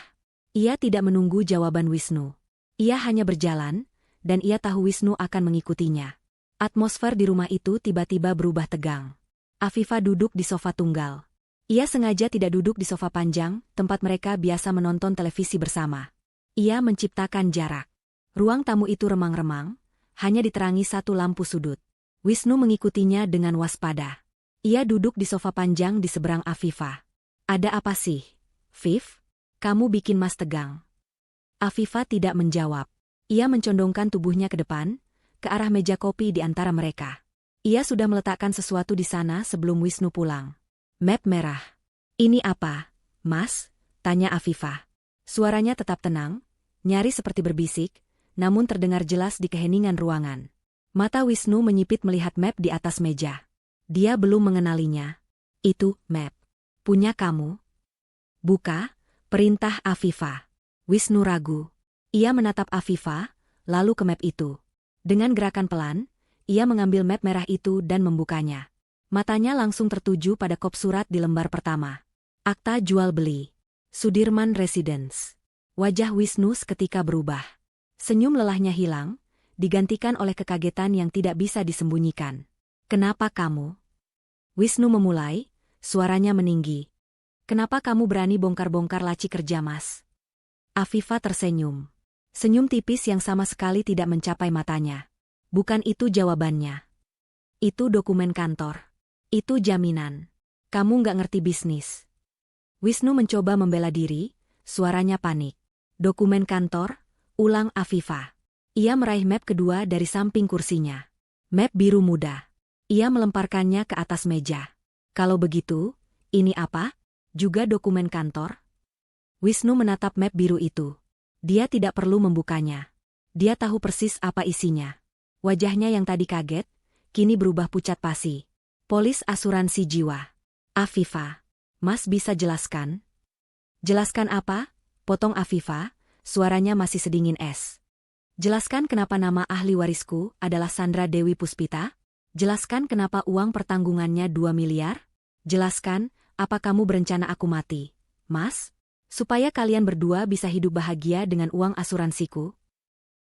Speaker 1: Ia tidak menunggu jawaban Wisnu. Ia hanya berjalan, dan ia tahu Wisnu akan mengikutinya. Atmosfer di rumah itu tiba-tiba berubah tegang. Afifah duduk di sofa tunggal. Ia sengaja tidak duduk di sofa panjang, tempat mereka biasa menonton televisi bersama. Ia menciptakan jarak. Ruang tamu itu remang-remang, hanya diterangi satu lampu sudut. Wisnu mengikutinya dengan waspada. Ia duduk di sofa panjang di seberang Afifah. "Ada apa sih, Viv? Kamu bikin Mas tegang." Afifah tidak menjawab. Ia mencondongkan tubuhnya ke depan, ke arah meja kopi di antara mereka. Ia sudah meletakkan sesuatu di sana sebelum Wisnu pulang. "Map merah. Ini apa, Mas?" tanya Afifah. Suaranya tetap tenang, nyaris seperti berbisik, namun terdengar jelas di keheningan ruangan. Mata Wisnu menyipit melihat map di atas meja. Dia belum mengenalinya. "Itu map punya kamu?" "Buka," perintah Afifah. Wisnu ragu. Ia menatap Afifah, lalu ke map itu. Dengan gerakan pelan, ia mengambil map merah itu dan membukanya. Matanya langsung tertuju pada kop surat di lembar pertama. Akta jual beli. Sudirman Residence. Wajah Wisnu seketika berubah. Senyum lelahnya hilang, digantikan oleh kekagetan yang tidak bisa disembunyikan. "Kenapa kamu?" Wisnu memulai, suaranya meninggi. "Kenapa kamu berani bongkar-bongkar laci kerja Mas?" Afifah tersenyum. Senyum tipis yang sama sekali tidak mencapai matanya. "Bukan itu jawabannya. Itu dokumen kantor. Itu jaminan. Kamu nggak ngerti bisnis." Wisnu mencoba membela diri, suaranya panik. "Dokumen kantor?" ulang Afifah. Ia meraih map kedua dari samping kursinya. Map biru muda. Ia melemparkannya ke atas meja. "Kalau begitu, ini apa? Juga dokumen kantor?" Wisnu menatap map biru itu. Dia tidak perlu membukanya. Dia tahu persis apa isinya. Wajahnya yang tadi kaget, kini berubah pucat pasi. "Polis asuransi jiwa." "Afifah, Mas bisa jelaskan?" "Jelaskan apa?" potong Afifah, suaranya masih sedingin es. Jelaskan kenapa nama ahli warisku adalah Sandra Dewi Puspita? Jelaskan kenapa uang pertanggungannya 2 miliar? Jelaskan, apa kamu berencana aku mati, Mas? Supaya kalian berdua bisa hidup bahagia dengan uang asuransiku?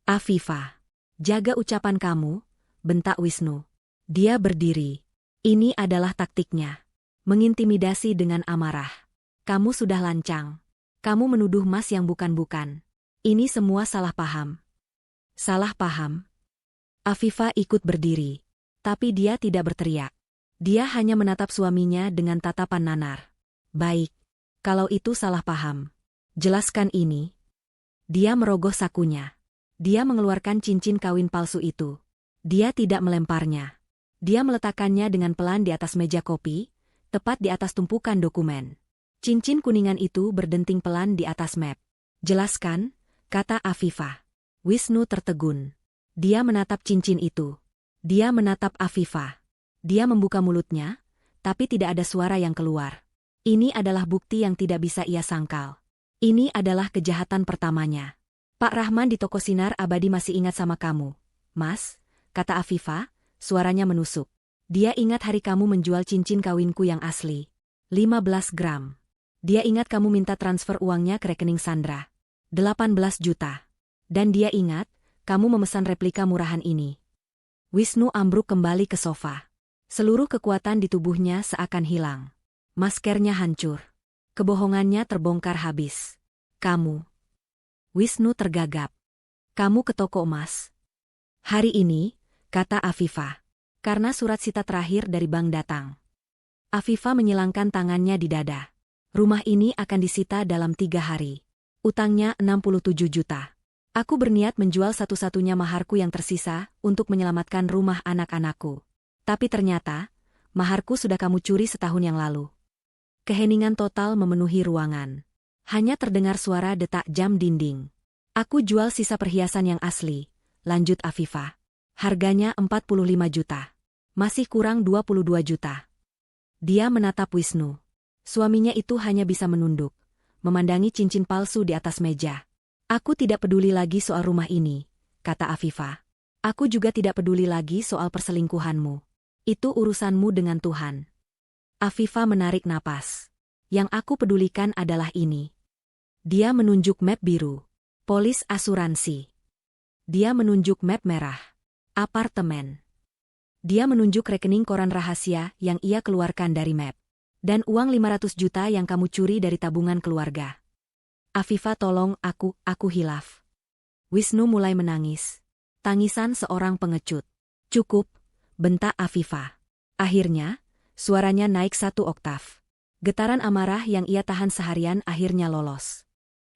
Speaker 1: Afifah, jaga ucapan kamu, bentak Wisnu. Dia berdiri. Ini adalah taktiknya. Mengintimidasi dengan amarah. Kamu sudah lancang. Kamu menuduh Mas yang bukan-bukan. Ini semua salah paham. Salah paham. Afifah ikut berdiri. Tapi dia tidak berteriak. Dia hanya menatap suaminya dengan tatapan nanar. Baik. Kalau itu salah paham. Jelaskan ini. Dia merogoh sakunya. Dia mengeluarkan cincin kawin palsu itu. Dia tidak melemparnya. Dia meletakkannya dengan pelan di atas meja kopi, tepat di atas tumpukan dokumen. Cincin kuningan itu berdenting pelan di atas map. Jelaskan, kata Afifah. Wisnu tertegun. Dia menatap cincin itu. Dia menatap Afifah. Dia membuka mulutnya, tapi tidak ada suara yang keluar. Ini adalah bukti yang tidak bisa ia sangkal. Ini adalah kejahatan pertamanya. Pak Rahman di toko Sinar Abadi masih ingat sama kamu, Mas, kata Afifah, suaranya menusuk. Dia ingat hari kamu menjual cincin kawinku yang asli. 15 gram. Dia ingat kamu minta transfer uangnya ke rekening Sandra. 18 juta. Dan dia ingat, kamu memesan replika murahan ini. Wisnu ambruk kembali ke sofa. Seluruh kekuatan di tubuhnya seakan hilang. Maskernya hancur. Kebohongannya terbongkar habis. Kamu. Wisnu tergagap. Kamu ke toko emas. Hari ini, kata Afifah. Karena surat sita terakhir dari bank datang. Afifah menyilangkan tangannya di dada. Rumah ini akan disita dalam 3 hari. Utangnya 67 juta. Aku berniat menjual satu-satunya maharku yang tersisa untuk menyelamatkan rumah anak-anakku. Tapi ternyata, maharku sudah kamu curi setahun yang lalu. Keheningan total memenuhi ruangan. Hanya terdengar suara detak jam dinding. Aku jual sisa perhiasan yang asli, lanjut Afifah. Harganya 45 juta. Masih kurang 22 juta. Dia menatap Wisnu. Suaminya itu hanya bisa menunduk, memandangi cincin palsu di atas meja. Aku tidak peduli lagi soal rumah ini, kata Afifah. Aku juga tidak peduli lagi soal perselingkuhanmu. Itu urusanmu dengan Tuhan. Afifah menarik napas. Yang aku pedulikan adalah ini. Dia menunjuk map biru. Polis asuransi. Dia menunjuk map merah. Apartemen. Dia menunjuk rekening koran rahasia yang ia keluarkan dari map. Dan uang 500 juta yang kamu curi dari tabungan keluarga. Afifah, tolong aku hilaf. Wisnu mulai menangis. Tangisan seorang pengecut. Cukup, bentak Afifah. Akhirnya, suaranya naik 1 oktav. Getaran amarah yang ia tahan seharian akhirnya lolos.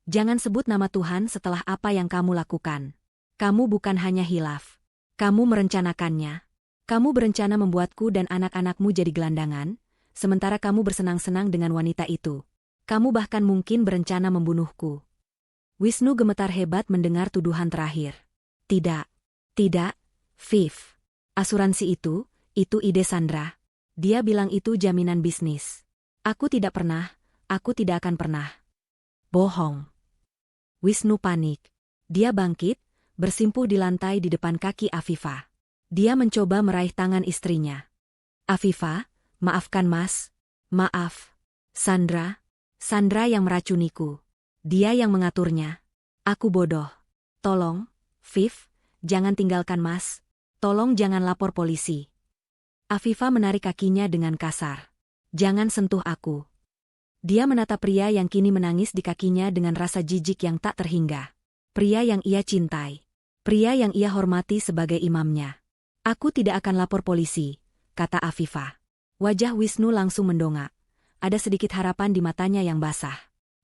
Speaker 1: Jangan sebut nama Tuhan setelah apa yang kamu lakukan. Kamu bukan hanya hilaf. Kamu merencanakannya. Kamu berencana membuatku dan anak-anakmu jadi gelandangan, sementara kamu bersenang-senang dengan wanita itu. Kamu bahkan mungkin berencana membunuhku. Wisnu gemetar hebat mendengar tuduhan terakhir. Tidak. Tidak, Viv. Asuransi itu ide Sandra. Dia bilang itu jaminan bisnis. Aku tidak akan pernah. Bohong. Wisnu panik. Dia bangkit, bersimpuh di lantai di depan kaki Afifah. Dia mencoba meraih tangan istrinya. Afifah, maafkan Mas. Maaf. Sandra yang meracuniku. Dia yang mengaturnya. Aku bodoh. Tolong, Viv, jangan tinggalkan Mas. Tolong jangan lapor polisi. Afifah menarik kakinya dengan kasar. Jangan sentuh aku. Dia menatap pria yang kini menangis di kakinya dengan rasa jijik yang tak terhingga. Pria yang ia cintai. Pria yang ia hormati sebagai imamnya. Aku tidak akan lapor polisi, kata Afifah. Wajah Wisnu langsung mendongak. Ada sedikit harapan di matanya yang basah.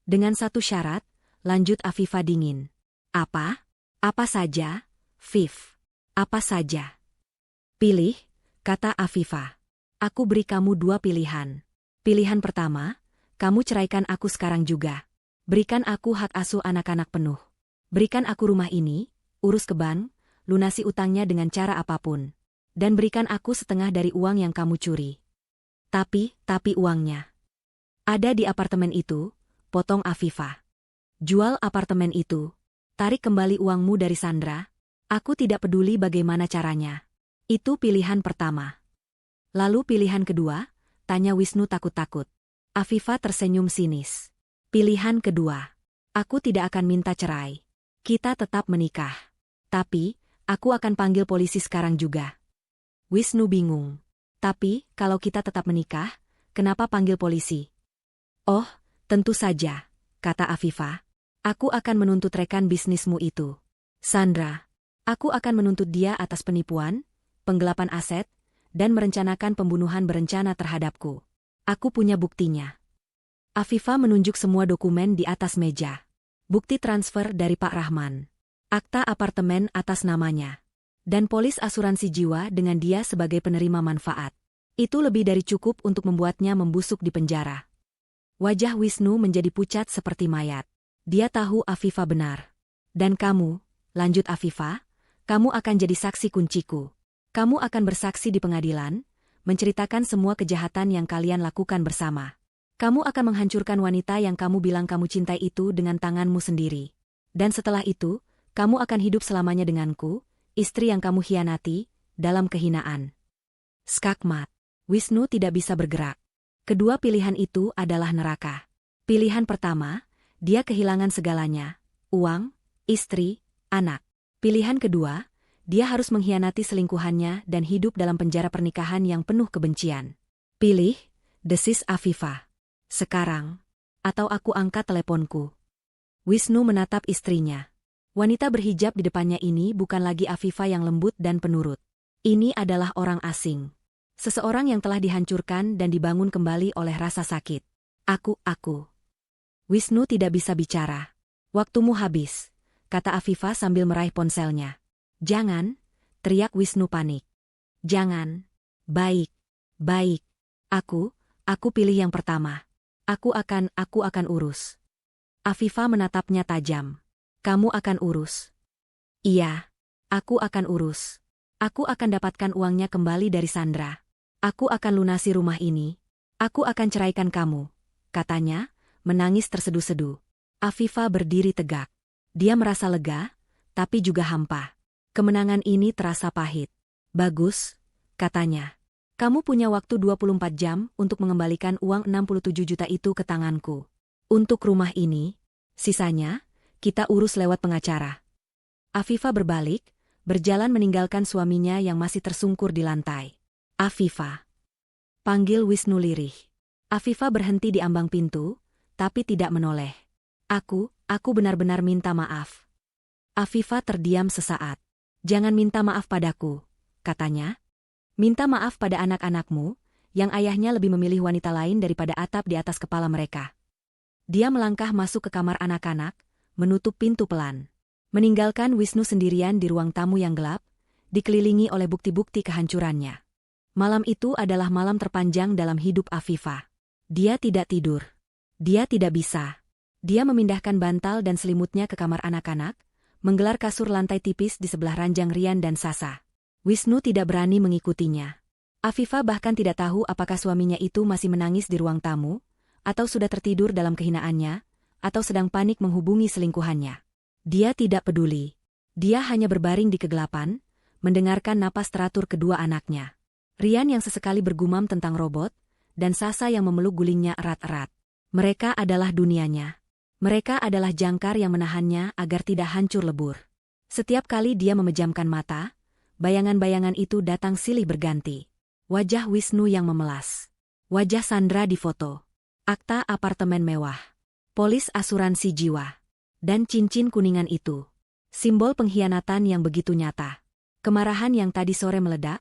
Speaker 1: Dengan satu syarat, lanjut Afifah dingin. Apa? Apa saja, Viv? Apa saja? Pilih, kata Afifah. Aku beri kamu 2 pilihan. Pilihan pertama, kamu ceraikan aku sekarang juga. Berikan aku hak asuh anak-anak penuh. Berikan aku rumah ini, urus ke bank, lunasi utangnya dengan cara apapun. Dan berikan aku setengah dari uang yang kamu curi. Tapi uangnya ada di apartemen itu, potong Afifah. Jual apartemen itu. Tarik kembali uangmu dari Sandra. Aku tidak peduli bagaimana caranya. Itu pilihan pertama. Lalu pilihan kedua? Tanya Wisnu takut-takut. Afifa tersenyum sinis. Pilihan kedua. Aku tidak akan minta cerai. Kita tetap menikah. Tapi, aku akan panggil polisi sekarang juga. Wisnu bingung. Tapi, kalau kita tetap menikah, kenapa panggil polisi? Oh, tentu saja, kata Afifa. Aku akan menuntut rekan bisnismu itu. Sandra. Aku akan menuntut dia atas penipuan, penggelapan aset, dan merencanakan pembunuhan berencana terhadapku. Aku punya buktinya. Afifa menunjuk semua dokumen di atas meja. Bukti transfer dari Pak Rahman. Akta apartemen atas namanya. Dan polis asuransi jiwa dengan dia sebagai penerima manfaat. Itu lebih dari cukup untuk membuatnya membusuk di penjara. Wajah Wisnu menjadi pucat seperti mayat. Dia tahu Afifa benar. Dan kamu, lanjut Afifa, kamu akan jadi saksi kunciku. Kamu akan bersaksi di pengadilan, menceritakan semua kejahatan yang kalian lakukan bersama. Kamu akan menghancurkan wanita yang kamu bilang kamu cintai itu dengan tanganmu sendiri. Dan setelah itu, kamu akan hidup selamanya denganku, istri yang kamu hianati, dalam kehinaan. Skakmat. Wisnu tidak bisa bergerak. Kedua pilihan itu adalah neraka. Pilihan pertama, dia kehilangan segalanya, uang, istri, anak. Pilihan kedua, dia harus mengkhianati selingkuhannya dan hidup dalam penjara pernikahan yang penuh kebencian. Pilih, desis Afifa. Sekarang. Atau aku angkat teleponku. Wisnu menatap istrinya. Wanita berhijab di depannya ini bukan lagi Afifa yang lembut dan penurut. Ini adalah orang asing. Seseorang yang telah dihancurkan dan dibangun kembali oleh rasa sakit. Aku. Wisnu tidak bisa bicara. Waktumu habis, kata Afifa sambil meraih ponselnya. Jangan, teriak Wisnu panik. Jangan. Baik. Aku pilih yang pertama. Aku akan urus. Afifa menatapnya tajam. Kamu akan urus? Iya, aku akan urus. Aku akan dapatkan uangnya kembali dari Sandra. Aku akan lunasi rumah ini. Aku akan ceraikan kamu, katanya, menangis terseduh-seduh. Afifa berdiri tegak. Dia merasa lega, tapi juga hampa. Kemenangan ini terasa pahit. Bagus, katanya. Kamu punya waktu 24 jam untuk mengembalikan uang 67 juta itu ke tanganku. Untuk rumah ini, sisanya, kita urus lewat pengacara. Afifa berbalik, berjalan meninggalkan suaminya yang masih tersungkur di lantai. Afifa. Panggil Wisnu lirih. Afifa berhenti di ambang pintu, tapi tidak menoleh. Aku benar-benar minta maaf. Afifa terdiam sesaat. Jangan minta maaf padaku, katanya. Minta maaf pada anak-anakmu, yang ayahnya lebih memilih wanita lain daripada atap di atas kepala mereka. Dia melangkah masuk ke kamar anak-anak, menutup pintu pelan. Meninggalkan Wisnu sendirian di ruang tamu yang gelap, dikelilingi oleh bukti-bukti kehancurannya. Malam itu adalah malam terpanjang dalam hidup Afifa. Dia tidak tidur. Dia tidak bisa. Dia memindahkan bantal dan selimutnya ke kamar anak-anak, menggelar kasur lantai tipis di sebelah ranjang Rian dan Sasa. Wisnu tidak berani mengikutinya. Afifa bahkan tidak tahu apakah suaminya itu masih menangis di ruang tamu, atau sudah tertidur dalam kehinaannya, atau sedang panik menghubungi selingkuhannya. Dia tidak peduli. Dia hanya berbaring di kegelapan, mendengarkan napas teratur kedua anaknya. Rian yang sesekali bergumam tentang robot, dan Sasa yang memeluk gulingnya erat-erat. Mereka adalah dunianya. Mereka adalah jangkar yang menahannya agar tidak hancur lebur. Setiap kali dia memejamkan mata, bayangan-bayangan itu datang silih berganti. Wajah Wisnu yang memelas. Wajah Sandra di foto. Akta apartemen mewah. Polis asuransi jiwa. Dan cincin kuningan itu. Simbol pengkhianatan yang begitu nyata. Kemarahan yang tadi sore meledak,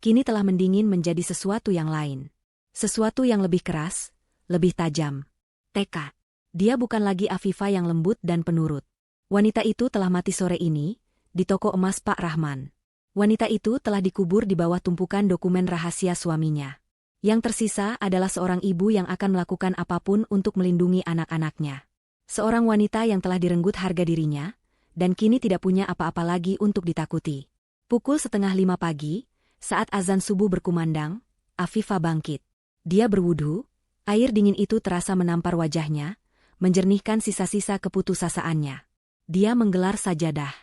Speaker 1: kini telah mendingin menjadi sesuatu yang lain. Sesuatu yang lebih keras, lebih tajam. Tekad. Dia bukan lagi Afifa yang lembut dan penurut. Wanita itu telah mati sore ini, di toko emas Pak Rahman. Wanita itu telah dikubur di bawah tumpukan dokumen rahasia suaminya. Yang tersisa adalah seorang ibu yang akan melakukan apapun untuk melindungi anak-anaknya. Seorang wanita yang telah direnggut harga dirinya, dan kini tidak punya apa-apa lagi untuk ditakuti. Pukul 4:30 pagi, saat azan subuh berkumandang, Afifa bangkit. Dia berwudu, air dingin itu terasa menampar wajahnya, menjernihkan sisa-sisa keputusasaannya. Dia menggelar sajadah.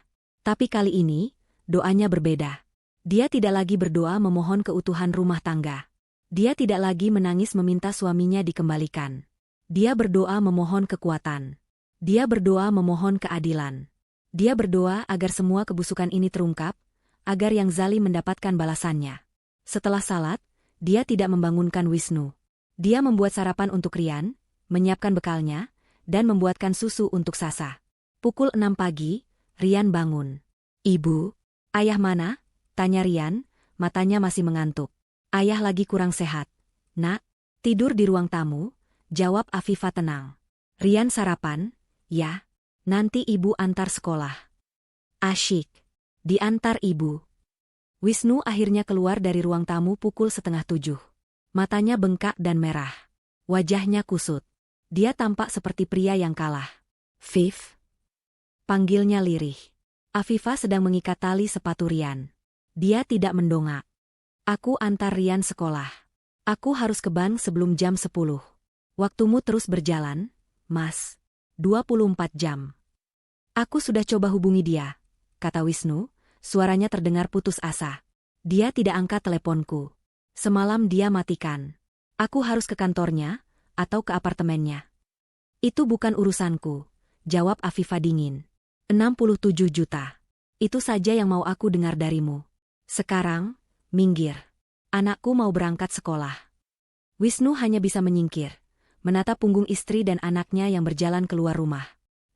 Speaker 1: Tapi kali ini, doanya berbeda. Dia tidak lagi berdoa memohon keutuhan rumah tangga. Dia tidak lagi menangis meminta suaminya dikembalikan. Dia berdoa memohon kekuatan. Dia berdoa memohon keadilan. Dia berdoa agar semua kebusukan ini terungkap, agar yang zalim mendapatkan balasannya. Setelah salat, dia tidak membangunkan Wisnu. Dia membuat sarapan untuk Rian, menyiapkan bekalnya, dan membuatkan susu untuk Sasa. Pukul 6 pagi, Rian bangun. "Ibu, ayah mana?" tanya Rian, matanya masih mengantuk. "Ayah lagi kurang sehat, Nak. Tidur di ruang tamu," jawab Afifah tenang. "Rian sarapan?" "Ya. Nanti ibu antar sekolah." "Asyik. Diantar ibu." Wisnu akhirnya keluar dari ruang tamu pukul 6:30. Matanya bengkak dan merah. Wajahnya kusut. Dia tampak seperti pria yang kalah. "Viv?" panggilnya lirih. Afifah sedang mengikat tali sepatu Rian. Dia tidak mendongak. "Aku antar Rian sekolah. Aku harus ke bank sebelum jam 10. Waktumu terus berjalan, Mas. 24 jam. "Aku sudah coba hubungi dia," kata Wisnu, suaranya terdengar putus asa. "Dia tidak angkat teleponku. Semalam dia matikan. Aku harus ke kantornya, atau ke apartemennya." "Itu bukan urusanku," jawab Afifah dingin. 67 juta. Itu saja yang mau aku dengar darimu. Sekarang, minggir. Anakku mau berangkat sekolah." Wisnu hanya bisa menyingkir, menatap punggung istri dan anaknya yang berjalan keluar rumah.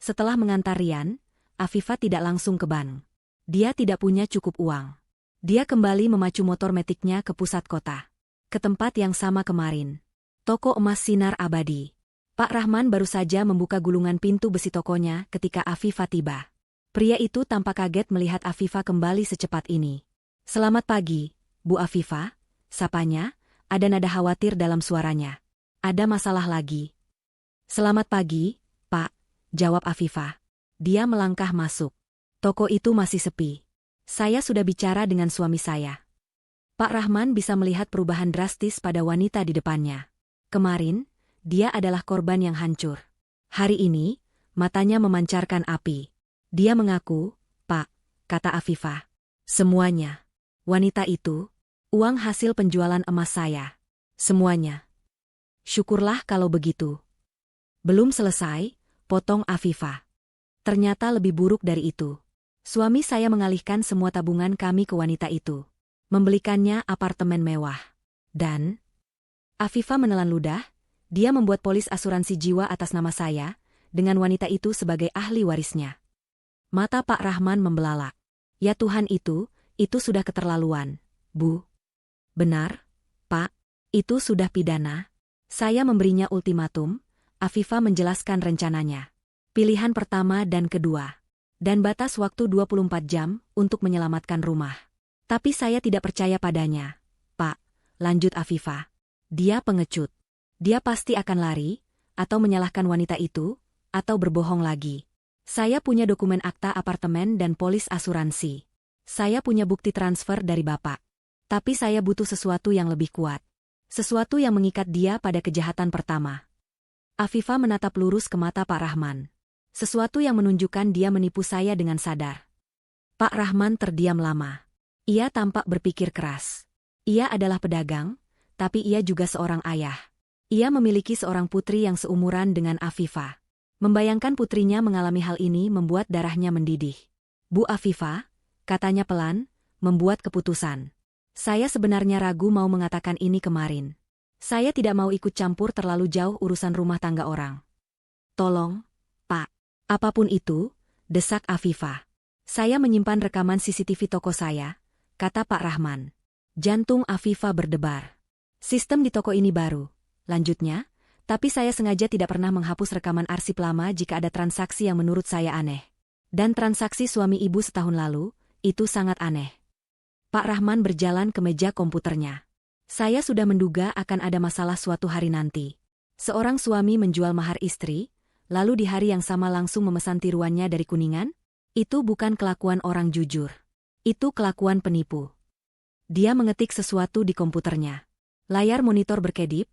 Speaker 1: Setelah mengantar Rian, Afifah tidak langsung ke bank. Dia tidak punya cukup uang. Dia kembali memacu motor metiknya ke pusat kota. Ke tempat yang sama kemarin. Toko emas sinar abadi. Pak Rahman baru saja membuka gulungan pintu besi tokonya ketika Afifah tiba. Pria itu tampak kaget melihat Afifah kembali secepat ini. "Selamat pagi, Bu Afifah," sapanya, ada nada khawatir dalam suaranya. "Ada masalah lagi?" "Selamat pagi, Pak," jawab Afifah. Dia melangkah masuk. Toko itu masih sepi. "Saya sudah bicara dengan suami saya." Pak Rahman bisa melihat perubahan drastis pada wanita di depannya. Kemarin, dia adalah korban yang hancur. Hari ini, matanya memancarkan api. Dia mengaku, "Pak," kata Afifah. "Semuanya. Wanita itu, uang hasil penjualan emas saya. Semuanya." "Syukurlah kalau begitu." "Belum selesai," potong Afifah. "Ternyata lebih buruk dari itu. Suami saya mengalihkan semua tabungan kami ke wanita itu. Membelikannya apartemen mewah. Dan..." Afifah menelan ludah. Dia membuat polis asuransi jiwa atas nama saya, dengan wanita itu sebagai ahli warisnya. Mata Pak Rahman membelalak. "Ya Tuhan, itu sudah keterlaluan, Bu." "Benar, Pak. Itu sudah pidana. Saya memberinya ultimatum," Afifah menjelaskan rencananya. "Pilihan pertama dan kedua. Dan batas waktu 24 jam untuk menyelamatkan rumah. Tapi saya tidak percaya padanya, Pak," lanjut Afifah. "Dia pengecut. Dia pasti akan lari, atau menyalahkan wanita itu, atau berbohong lagi. Saya punya dokumen akta apartemen dan polis asuransi. Saya punya bukti transfer dari Bapak. Tapi saya butuh sesuatu yang lebih kuat. Sesuatu yang mengikat dia pada kejahatan pertama." Afifah menatap lurus ke mata Pak Rahman. Sesuatu yang menunjukkan dia menipu saya dengan sadar. Pak Rahman terdiam lama. Ia tampak berpikir keras. Ia adalah pedagang, tapi ia juga seorang ayah. Ia memiliki seorang putri yang seumuran dengan Afifah. Membayangkan putrinya mengalami hal ini membuat darahnya mendidih. "Bu Afifah," katanya pelan, membuat keputusan. "Saya sebenarnya ragu mau mengatakan ini kemarin. Saya tidak mau ikut campur terlalu jauh urusan rumah tangga orang." "Tolong, Pak." "Apapun itu," desak Afifah. "Saya menyimpan rekaman CCTV toko saya," kata Pak Rahman. Jantung Afifah berdebar. "Sistem di toko ini baru," lanjutnya, "tapi saya sengaja tidak pernah menghapus rekaman arsip lama jika ada transaksi yang menurut saya aneh. Dan transaksi suami ibu setahun lalu, itu sangat aneh." Pak Rahman berjalan ke meja komputernya. "Saya sudah menduga akan ada masalah suatu hari nanti. Seorang suami menjual mahar istri, lalu di hari yang sama langsung memesan tiruannya dari Kuningan? Itu bukan kelakuan orang jujur. Itu kelakuan penipu." Dia mengetik sesuatu di komputernya. Layar monitor berkedip,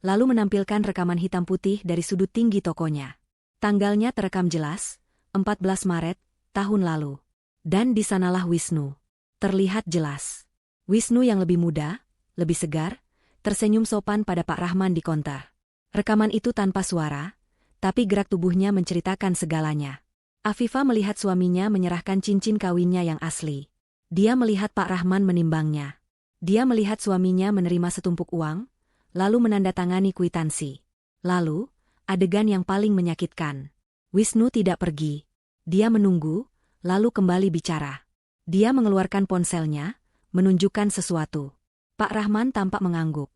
Speaker 1: lalu menampilkan rekaman hitam putih dari sudut tinggi tokonya. Tanggalnya terekam jelas, 14 Maret, tahun lalu. Dan di sanalah Wisnu. Terlihat jelas. Wisnu yang lebih muda, lebih segar, tersenyum sopan pada Pak Rahman di konter. Rekaman itu tanpa suara, tapi gerak tubuhnya menceritakan segalanya. Afifah melihat suaminya menyerahkan cincin kawinnya yang asli. Dia melihat Pak Rahman menimbangnya. Dia melihat suaminya menerima setumpuk uang, lalu menandatangani kwitansi. Lalu, adegan yang paling menyakitkan. Wisnu tidak pergi. Dia menunggu, lalu kembali bicara. Dia mengeluarkan ponselnya, menunjukkan sesuatu. Pak Rahman tampak mengangguk,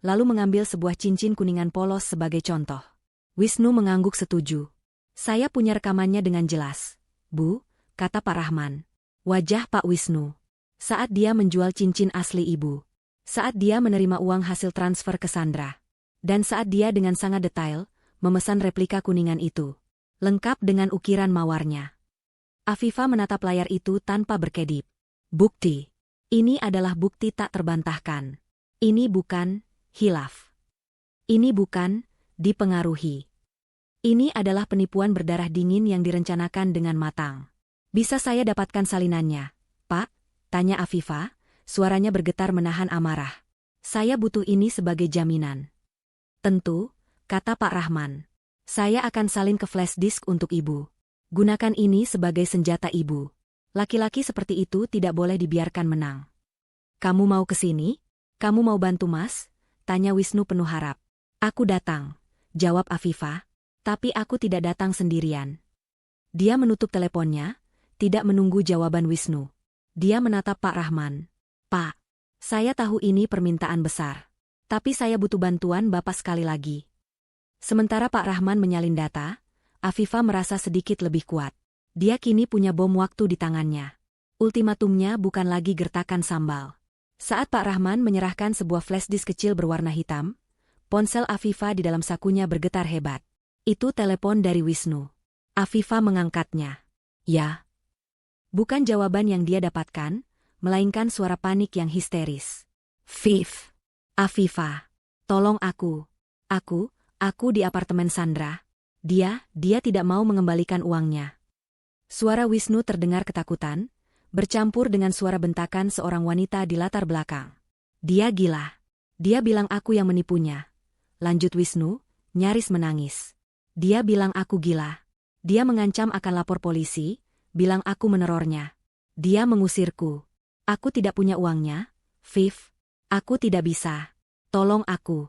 Speaker 1: lalu mengambil sebuah cincin kuningan polos sebagai contoh. Wisnu mengangguk setuju. Saya punya rekamannya dengan jelas, Bu, kata Pak Rahman. Wajah Pak Wisnu. Saat dia menjual cincin asli ibu. Saat dia menerima uang hasil transfer ke Sandra. Dan saat dia dengan sangat detail, memesan replika kuningan itu. Lengkap dengan ukiran mawarnya. Afifah menatap layar itu tanpa berkedip. Bukti. Ini adalah bukti tak terbantahkan. Ini bukan hilaf. Ini bukan dipengaruhi. Ini adalah penipuan berdarah dingin yang direncanakan dengan matang. Bisa saya dapatkan salinannya, Pak? Tanya Afifah, suaranya bergetar menahan amarah. Saya butuh ini sebagai jaminan. Tentu, kata Pak Rahman. Saya akan salin ke flash disk untuk ibu. Gunakan ini sebagai senjata ibu. Laki-laki seperti itu tidak boleh dibiarkan menang. Kamu mau ke sini? Kamu mau bantu Mas? Tanya Wisnu penuh harap. Aku datang, jawab Afifah, tapi aku tidak datang sendirian. Dia menutup teleponnya, tidak menunggu jawaban Wisnu. Dia menatap Pak Rahman. Pak, saya tahu ini permintaan besar. Tapi saya butuh bantuan Bapak sekali lagi. Sementara Pak Rahman menyalin data, Afifah merasa sedikit lebih kuat. Dia kini punya bom waktu di tangannya. Ultimatumnya bukan lagi gertakan sambal. Saat Pak Rahman menyerahkan sebuah flash disk kecil berwarna hitam, ponsel Afifah di dalam sakunya bergetar hebat. Itu telepon dari Wisnu. Afifah mengangkatnya. Ya. Bukan jawaban yang dia dapatkan, melainkan suara panik yang histeris. Viv. Afifah. Tolong aku. Aku di apartemen Sandra. Dia tidak mau mengembalikan uangnya. Suara Wisnu terdengar ketakutan, bercampur dengan suara bentakan seorang wanita di latar belakang. Dia gila. Dia bilang aku yang menipunya. Lanjut Wisnu, nyaris menangis. Dia bilang aku gila. Dia mengancam akan lapor polisi, bilang aku menerornya. Dia mengusirku. Aku tidak punya uangnya, Viv. Aku tidak bisa. Tolong aku.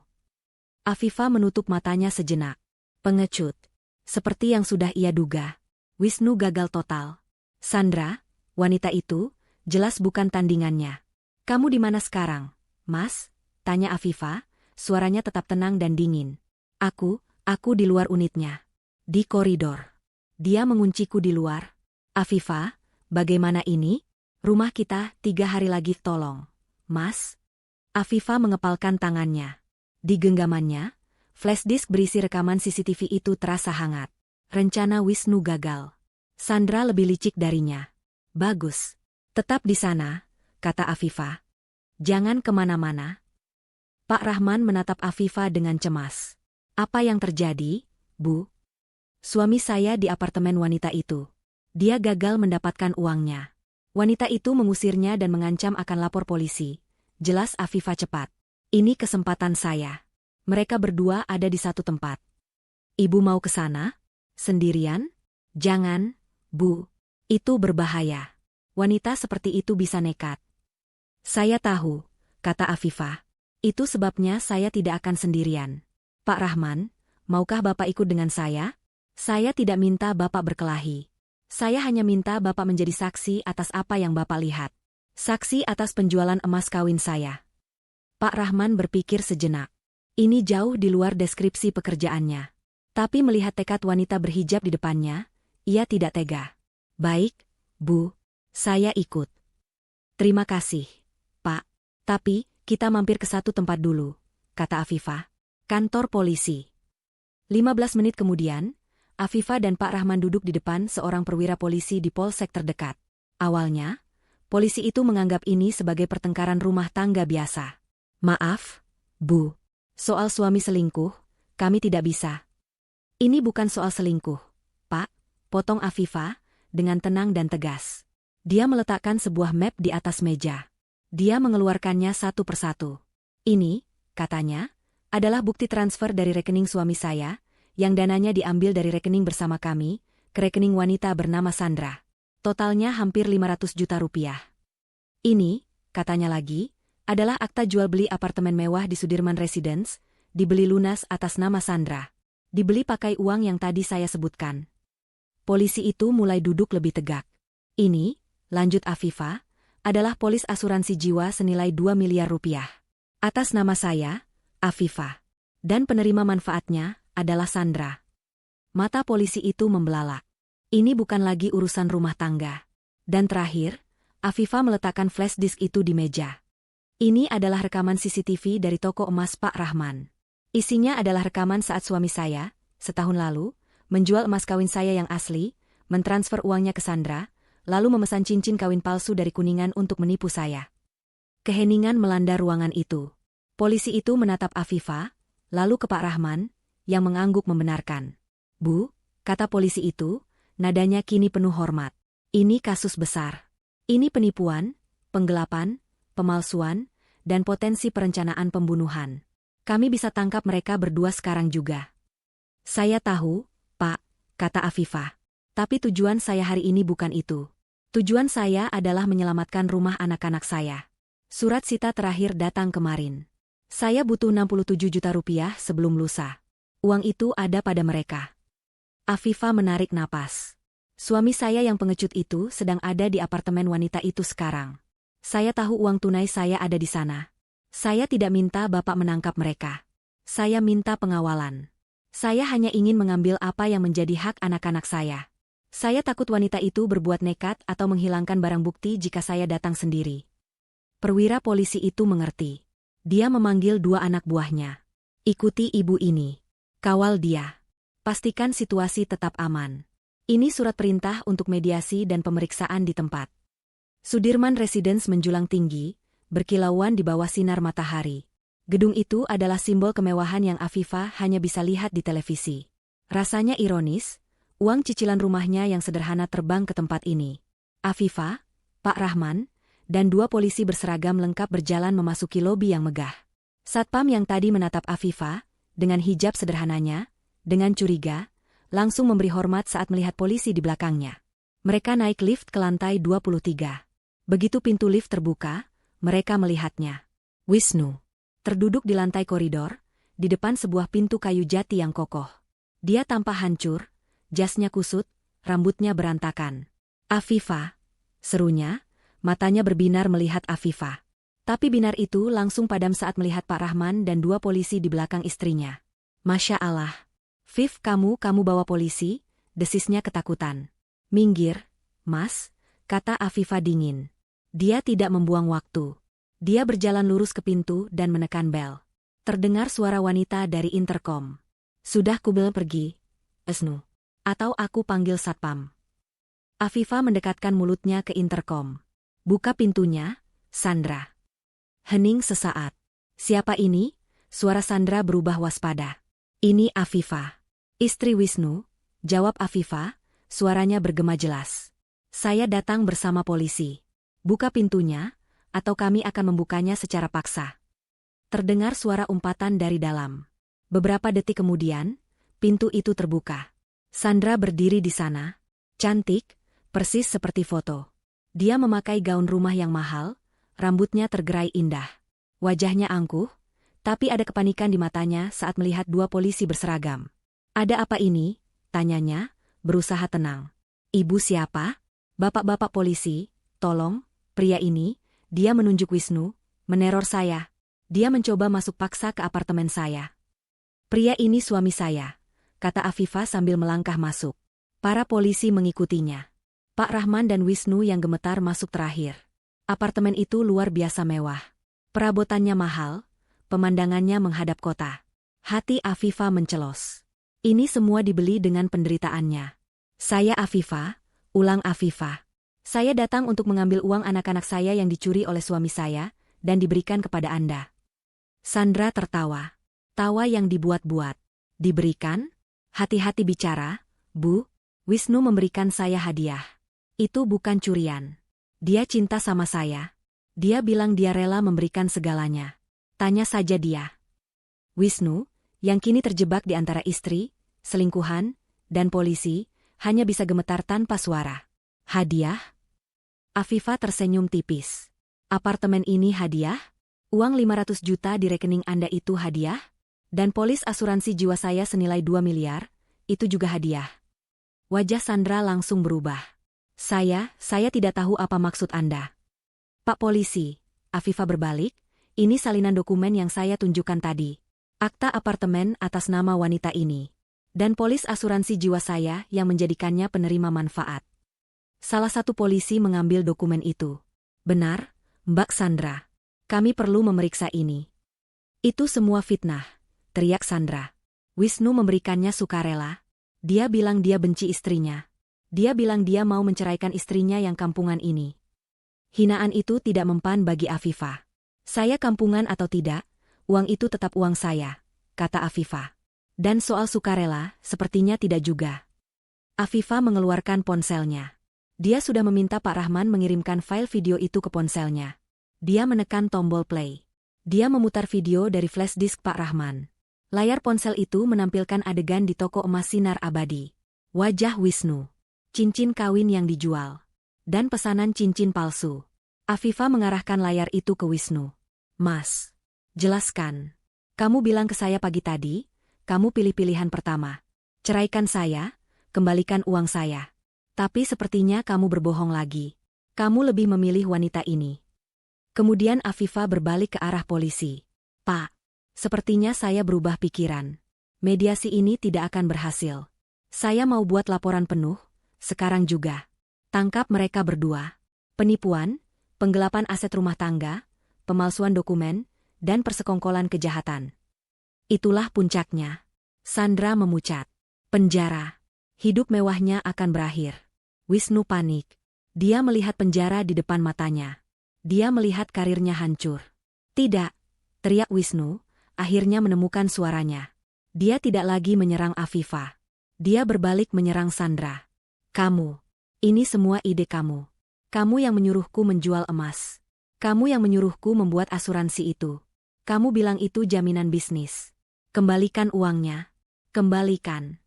Speaker 1: Afifah menutup matanya sejenak. Pengecut. Seperti yang sudah ia duga. Wisnu gagal total. Sandra, wanita itu, jelas bukan tandingannya. Kamu di mana sekarang, Mas? Tanya Afifah, suaranya tetap tenang dan dingin. Aku di luar unitnya. Di koridor. Dia mengunciku di luar. Afifah, bagaimana ini? Rumah kita 3 hari lagi tolong. Mas? Afifah mengepalkan tangannya. Di genggamannya, flash disk berisi rekaman CCTV itu terasa hangat. Rencana Wisnu gagal. Sandra lebih licik darinya. Bagus. Tetap di sana, kata Afifah. Jangan kemana-mana. Pak Rahman menatap Afifah dengan cemas. Apa yang terjadi, Bu? Suami saya di apartemen wanita itu. Dia gagal mendapatkan uangnya. Wanita itu mengusirnya dan mengancam akan lapor polisi. Jelas Afifah cepat. Ini kesempatan saya. Mereka berdua ada di satu tempat. Ibu mau ke sana? Sendirian? Jangan, Bu. Itu berbahaya. Wanita seperti itu bisa nekat. Saya tahu, kata Afifah. Itu sebabnya saya tidak akan sendirian. Pak Rahman, maukah Bapak ikut dengan saya? Saya tidak minta Bapak berkelahi. Saya hanya minta Bapak menjadi saksi atas apa yang Bapak lihat. Saksi atas penjualan emas kawin saya. Pak Rahman berpikir sejenak. Ini jauh di luar deskripsi pekerjaannya. Tapi melihat tekad wanita berhijab di depannya, ia tidak tega. Baik, Bu, saya ikut. Terima kasih, Pak. Tapi, kita mampir ke satu tempat dulu, kata Afifah. Kantor polisi. 15 menit kemudian, Afifah dan Pak Rahman duduk di depan seorang perwira polisi di polsek terdekat. Awalnya, polisi itu menganggap ini sebagai pertengkaran rumah tangga biasa. Maaf, Bu. Soal suami selingkuh, kami tidak bisa. Ini bukan soal selingkuh, Pak, potong Afifah, dengan tenang dan tegas. Dia meletakkan sebuah map di atas meja. Dia mengeluarkannya satu persatu. Ini, katanya, adalah bukti transfer dari rekening suami saya, yang dananya diambil dari rekening bersama kami, ke rekening wanita bernama Sandra. Totalnya hampir 500 juta rupiah. Ini, katanya lagi, adalah akta jual beli apartemen mewah di Sudirman Residence, dibeli lunas atas nama Sandra. Dibeli pakai uang yang tadi saya sebutkan. Polisi itu mulai duduk lebih tegak. Ini, lanjut Afifah, adalah polis asuransi jiwa senilai 2 miliar rupiah. Atas nama saya, Afifah. Dan penerima manfaatnya adalah Sandra. Mata polisi itu membelalak. Ini bukan lagi urusan rumah tangga. Dan terakhir, Afifah meletakkan flash disk itu di meja. Ini adalah rekaman CCTV dari toko emas Pak Rahman. Isinya adalah rekaman saat suami saya, setahun lalu, menjual emas kawin saya yang asli, mentransfer uangnya ke Sandra, lalu memesan cincin kawin palsu dari Kuningan untuk menipu saya. Keheningan melanda ruangan itu. Polisi itu menatap Afifah, lalu ke Pak Rahman, yang mengangguk membenarkan. Bu, kata polisi itu, nadanya kini penuh hormat. Ini kasus besar. Ini penipuan, penggelapan, pemalsuan, dan potensi perencanaan pembunuhan. Kami bisa tangkap mereka berdua sekarang juga. Saya tahu, Pak, kata Afifah. Tapi tujuan saya hari ini bukan itu. Tujuan saya adalah menyelamatkan rumah anak-anak saya. Surat sita terakhir datang kemarin. Saya butuh 67 juta rupiah sebelum lusa. Uang itu ada pada mereka. Afifah menarik napas. Suami saya yang pengecut itu sedang ada di apartemen wanita itu sekarang. Saya tahu uang tunai saya ada di sana. Saya tidak minta Bapak menangkap mereka. Saya minta pengawalan. Saya hanya ingin mengambil apa yang menjadi hak anak-anak saya. Saya takut wanita itu berbuat nekat atau menghilangkan barang bukti jika saya datang sendiri. Perwira polisi itu mengerti. Dia memanggil dua anak buahnya. Ikuti ibu ini. Kawal dia. Pastikan situasi tetap aman. Ini surat perintah untuk mediasi dan pemeriksaan di tempat. Sudirman Residence menjulang tinggi, berkilauan di bawah sinar matahari. Gedung itu adalah simbol kemewahan yang Afifah hanya bisa lihat di televisi. Rasanya ironis, uang cicilan rumahnya yang sederhana terbang ke tempat ini. Afifah, Pak Rahman, dan dua polisi berseragam lengkap berjalan memasuki lobi yang megah. Satpam yang tadi menatap Afifah, dengan hijab sederhananya, dengan curiga, langsung memberi hormat saat melihat polisi di belakangnya. Mereka naik lift ke lantai 23. Begitu pintu lift terbuka, mereka melihatnya. Wisnu. Terduduk di lantai koridor, di depan sebuah pintu kayu jati yang kokoh. Dia tampak hancur, jasnya kusut, rambutnya berantakan. Afifah, serunya, matanya berbinar melihat Afifah. Tapi binar itu langsung padam saat melihat Pak Rahman dan dua polisi di belakang istrinya. Masya Allah. Viv, kamu bawa polisi, desisnya ketakutan. Minggir, Mas, kata Afifah dingin. Dia tidak membuang waktu. Dia berjalan lurus ke pintu dan menekan bel. Terdengar suara wanita dari interkom. Sudah kubel pergi, Esnu. Atau aku panggil satpam. Afifah mendekatkan mulutnya ke interkom. Buka pintunya, Sandra. Hening sesaat. Siapa ini? Suara Sandra berubah waspada. Ini Afifah. Istri Wisnu, jawab Afifah, suaranya bergema jelas. Saya datang bersama polisi. Buka pintunya, atau kami akan membukanya secara paksa. Terdengar suara umpatan dari dalam. Beberapa detik kemudian, pintu itu terbuka. Sandra berdiri di sana, cantik, persis seperti foto. Dia memakai gaun rumah yang mahal, rambutnya tergerai indah. Wajahnya angkuh, tapi ada kepanikan di matanya saat melihat dua polisi berseragam. Ada apa ini? Tanyanya, berusaha tenang. Ibu siapa? Bapak-bapak polisi, tolong, pria ini, dia menunjuk Wisnu, meneror saya. Dia mencoba masuk paksa ke apartemen saya. Pria ini suami saya, kata Afifah sambil melangkah masuk. Para polisi mengikutinya. Pak Rahman dan Wisnu yang gemetar masuk terakhir. Apartemen itu luar biasa mewah. Perabotannya mahal, pemandangannya menghadap kota. Hati Afifah mencelos. Ini semua dibeli dengan penderitaannya. Saya Afifah, ulang Afifah. Saya datang untuk mengambil uang anak-anak saya yang dicuri oleh suami saya, dan diberikan kepada Anda. Sandra tertawa. Tawa yang dibuat-buat. Diberikan? Hati-hati bicara, Bu. Wisnu memberikan saya hadiah. Itu bukan curian. Dia cinta sama saya. Dia bilang dia rela memberikan segalanya. Tanya saja dia. Wisnu, yang kini terjebak di antara istri, selingkuhan, dan polisi, hanya bisa gemetar tanpa suara. Hadiah? Afifa tersenyum tipis. Apartemen ini hadiah? Uang 500 juta di rekening Anda itu hadiah? Dan polis asuransi jiwa saya senilai 2 miliar, itu juga hadiah. Wajah Sandra langsung berubah. Saya tidak tahu apa maksud Anda. Pak polisi, Afifa berbalik, ini salinan dokumen yang saya tunjukkan tadi. Akta apartemen atas nama wanita ini. Dan polis asuransi jiwa saya yang menjadikannya penerima manfaat. Salah satu polisi mengambil dokumen itu. Benar, Mbak Sandra. Kami perlu memeriksa ini. Itu semua fitnah, teriak Sandra. Wisnu memberikannya sukarela. Dia bilang dia benci istrinya. Dia bilang dia mau menceraikan istrinya yang kampungan ini. Hinaan itu tidak mempan bagi Afifa. Saya kampungan atau tidak, uang itu tetap uang saya, kata Afifa. Dan soal sukarela, sepertinya tidak juga. Afifa mengeluarkan ponselnya. Dia sudah meminta Pak Rahman mengirimkan file video itu ke ponselnya. Dia menekan tombol play. Dia memutar video dari flash disk Pak Rahman. Layar ponsel itu menampilkan adegan di toko emas sinar abadi. Wajah Wisnu. Cincin kawin yang dijual. Dan pesanan cincin palsu. Afifa mengarahkan layar itu ke Wisnu. Mas, jelaskan. Kamu bilang ke saya pagi tadi, kamu pilih pilihan pertama. Ceraikan saya, kembalikan uang saya. Tapi sepertinya kamu berbohong lagi. Kamu lebih memilih wanita ini. Kemudian Afifa berbalik ke arah polisi. Pak, sepertinya saya berubah pikiran. Mediasi ini tidak akan berhasil. Saya mau buat laporan penuh, sekarang juga. Tangkap mereka berdua. Penipuan, penggelapan aset rumah tangga, pemalsuan dokumen, dan persekongkolan kejahatan. Itulah puncaknya. Sandra memucat. Penjara. Hidup mewahnya akan berakhir. Wisnu panik. Dia melihat penjara di depan matanya. Dia melihat karirnya hancur. Tidak, teriak Wisnu, akhirnya menemukan suaranya. Dia tidak lagi menyerang Afifa. Dia berbalik menyerang Sandra. Kamu. Ini semua ide kamu. Kamu yang menyuruhku menjual emas. Kamu yang menyuruhku membuat asuransi itu. Kamu bilang itu jaminan bisnis. Kembalikan uangnya. Kembalikan.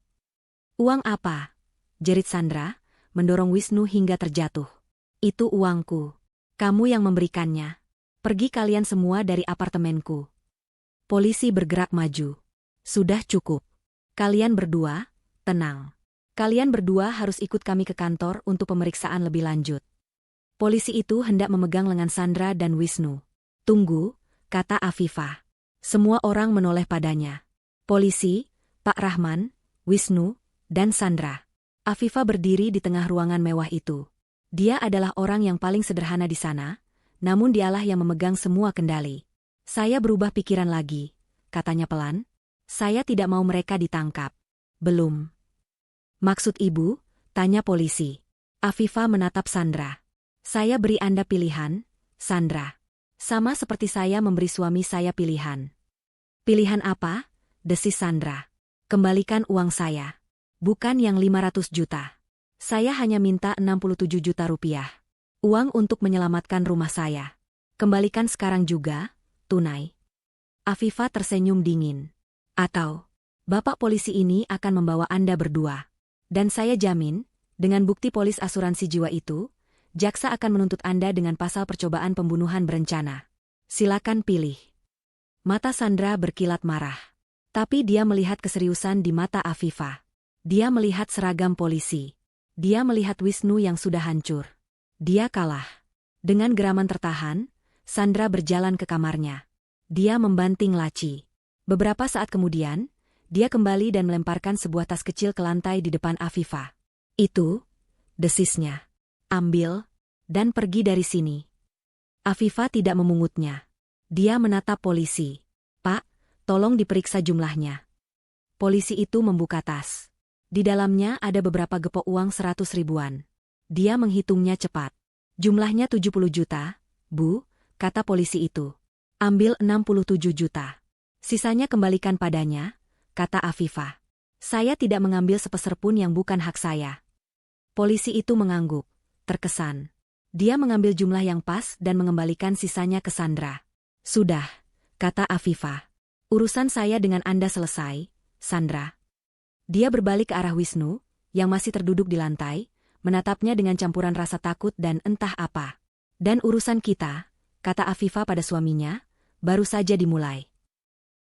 Speaker 1: Uang apa? Jerit Sandra, mendorong Wisnu hingga terjatuh. Itu uangku. Kamu yang memberikannya. Pergi kalian semua dari apartemenku. Polisi bergerak maju. Sudah cukup. Kalian berdua, tenang. Kalian berdua harus ikut kami ke kantor untuk pemeriksaan lebih lanjut. Polisi itu hendak memegang lengan Sandra dan Wisnu. Tunggu, kata Afifa. Semua orang menoleh padanya. Polisi, Pak Rahman, Wisnu, dan Sandra. Afifa berdiri di tengah ruangan mewah itu. Dia adalah orang yang paling sederhana di sana, namun dialah yang memegang semua kendali. Saya berubah pikiran lagi, katanya pelan. Saya tidak mau mereka ditangkap. Belum. Maksud ibu? Tanya polisi. Afifa menatap Sandra. Saya beri Anda pilihan, Sandra. Sama seperti saya memberi suami saya pilihan. Pilihan apa? Desis Sandra. Kembalikan uang saya. Bukan yang 500 juta. Saya hanya minta 67 juta rupiah. Uang untuk menyelamatkan rumah saya. Kembalikan sekarang juga, tunai. Afifa tersenyum dingin. Atau, Bapak polisi ini akan membawa Anda berdua. Dan saya jamin, dengan bukti polis asuransi jiwa itu, jaksa akan menuntut Anda dengan pasal percobaan pembunuhan berencana. Silakan pilih. Mata Sandra berkilat marah. Tapi dia melihat keseriusan di mata Afifa. Dia melihat seragam polisi. Dia melihat Wisnu yang sudah hancur. Dia kalah. Dengan geraman tertahan, Sandra berjalan ke kamarnya. Dia membanting laci. Beberapa saat kemudian, dia kembali dan melemparkan sebuah tas kecil ke lantai di depan Afifa. Itu, desisnya. Ambil, dan pergi dari sini. Afifa tidak memungutnya. Dia menatap polisi. Pak, tolong diperiksa jumlahnya. Polisi itu membuka tas. Di dalamnya ada beberapa gepok uang 100 ribuan. Dia menghitungnya cepat. Jumlahnya 70 juta, Bu, kata polisi itu. Ambil 67 juta. Sisanya kembalikan padanya, kata Afifa. Saya tidak mengambil sepeser pun yang bukan hak saya. Polisi itu mengangguk, terkesan. Dia mengambil jumlah yang pas dan mengembalikan sisanya ke Sandra. Sudah, kata Afifah. Urusan saya dengan Anda selesai, Sandra. Dia berbalik ke arah Wisnu, yang masih terduduk di lantai, menatapnya dengan campuran rasa takut dan entah apa. Dan urusan kita, kata Afifah pada suaminya, baru saja dimulai.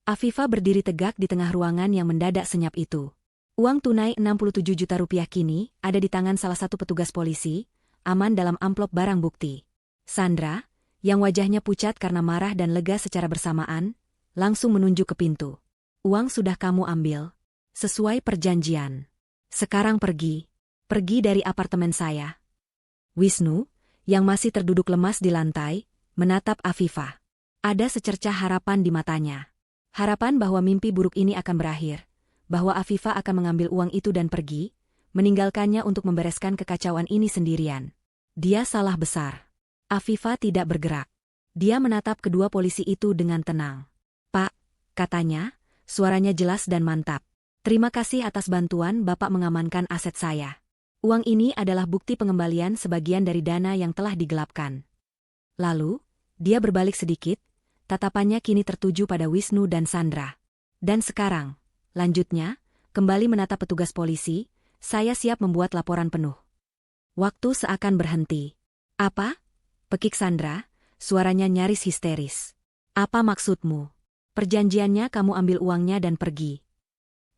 Speaker 1: Afifah berdiri tegak di tengah ruangan yang mendadak senyap itu. Uang tunai 67 juta rupiah kini ada di tangan salah satu petugas polisi, aman dalam amplop barang bukti. Sandra, yang wajahnya pucat karena marah dan lega secara bersamaan, langsung menunjuk ke pintu. Uang sudah kamu ambil. Sesuai perjanjian. Sekarang pergi. Pergi dari apartemen saya. Wisnu, yang masih terduduk lemas di lantai, menatap Afifah. Ada secercah harapan di matanya. Harapan bahwa mimpi buruk ini akan berakhir. Bahwa Afifah akan mengambil uang itu dan pergi, meninggalkannya untuk membereskan kekacauan ini sendirian. Dia salah besar. Afifah tidak bergerak. Dia menatap kedua polisi itu dengan tenang. Pak, katanya, suaranya jelas dan mantap. Terima kasih atas bantuan Bapak mengamankan aset saya. Uang ini adalah bukti pengembalian sebagian dari dana yang telah digelapkan. Lalu, dia berbalik sedikit, tatapannya kini tertuju pada Wisnu dan Sandra. Dan sekarang, lanjutnya, kembali menatap petugas polisi, saya siap membuat laporan penuh. Waktu seakan berhenti. Apa? Pekik Sandra, suaranya nyaris histeris. Apa maksudmu? Perjanjiannya kamu ambil uangnya dan pergi.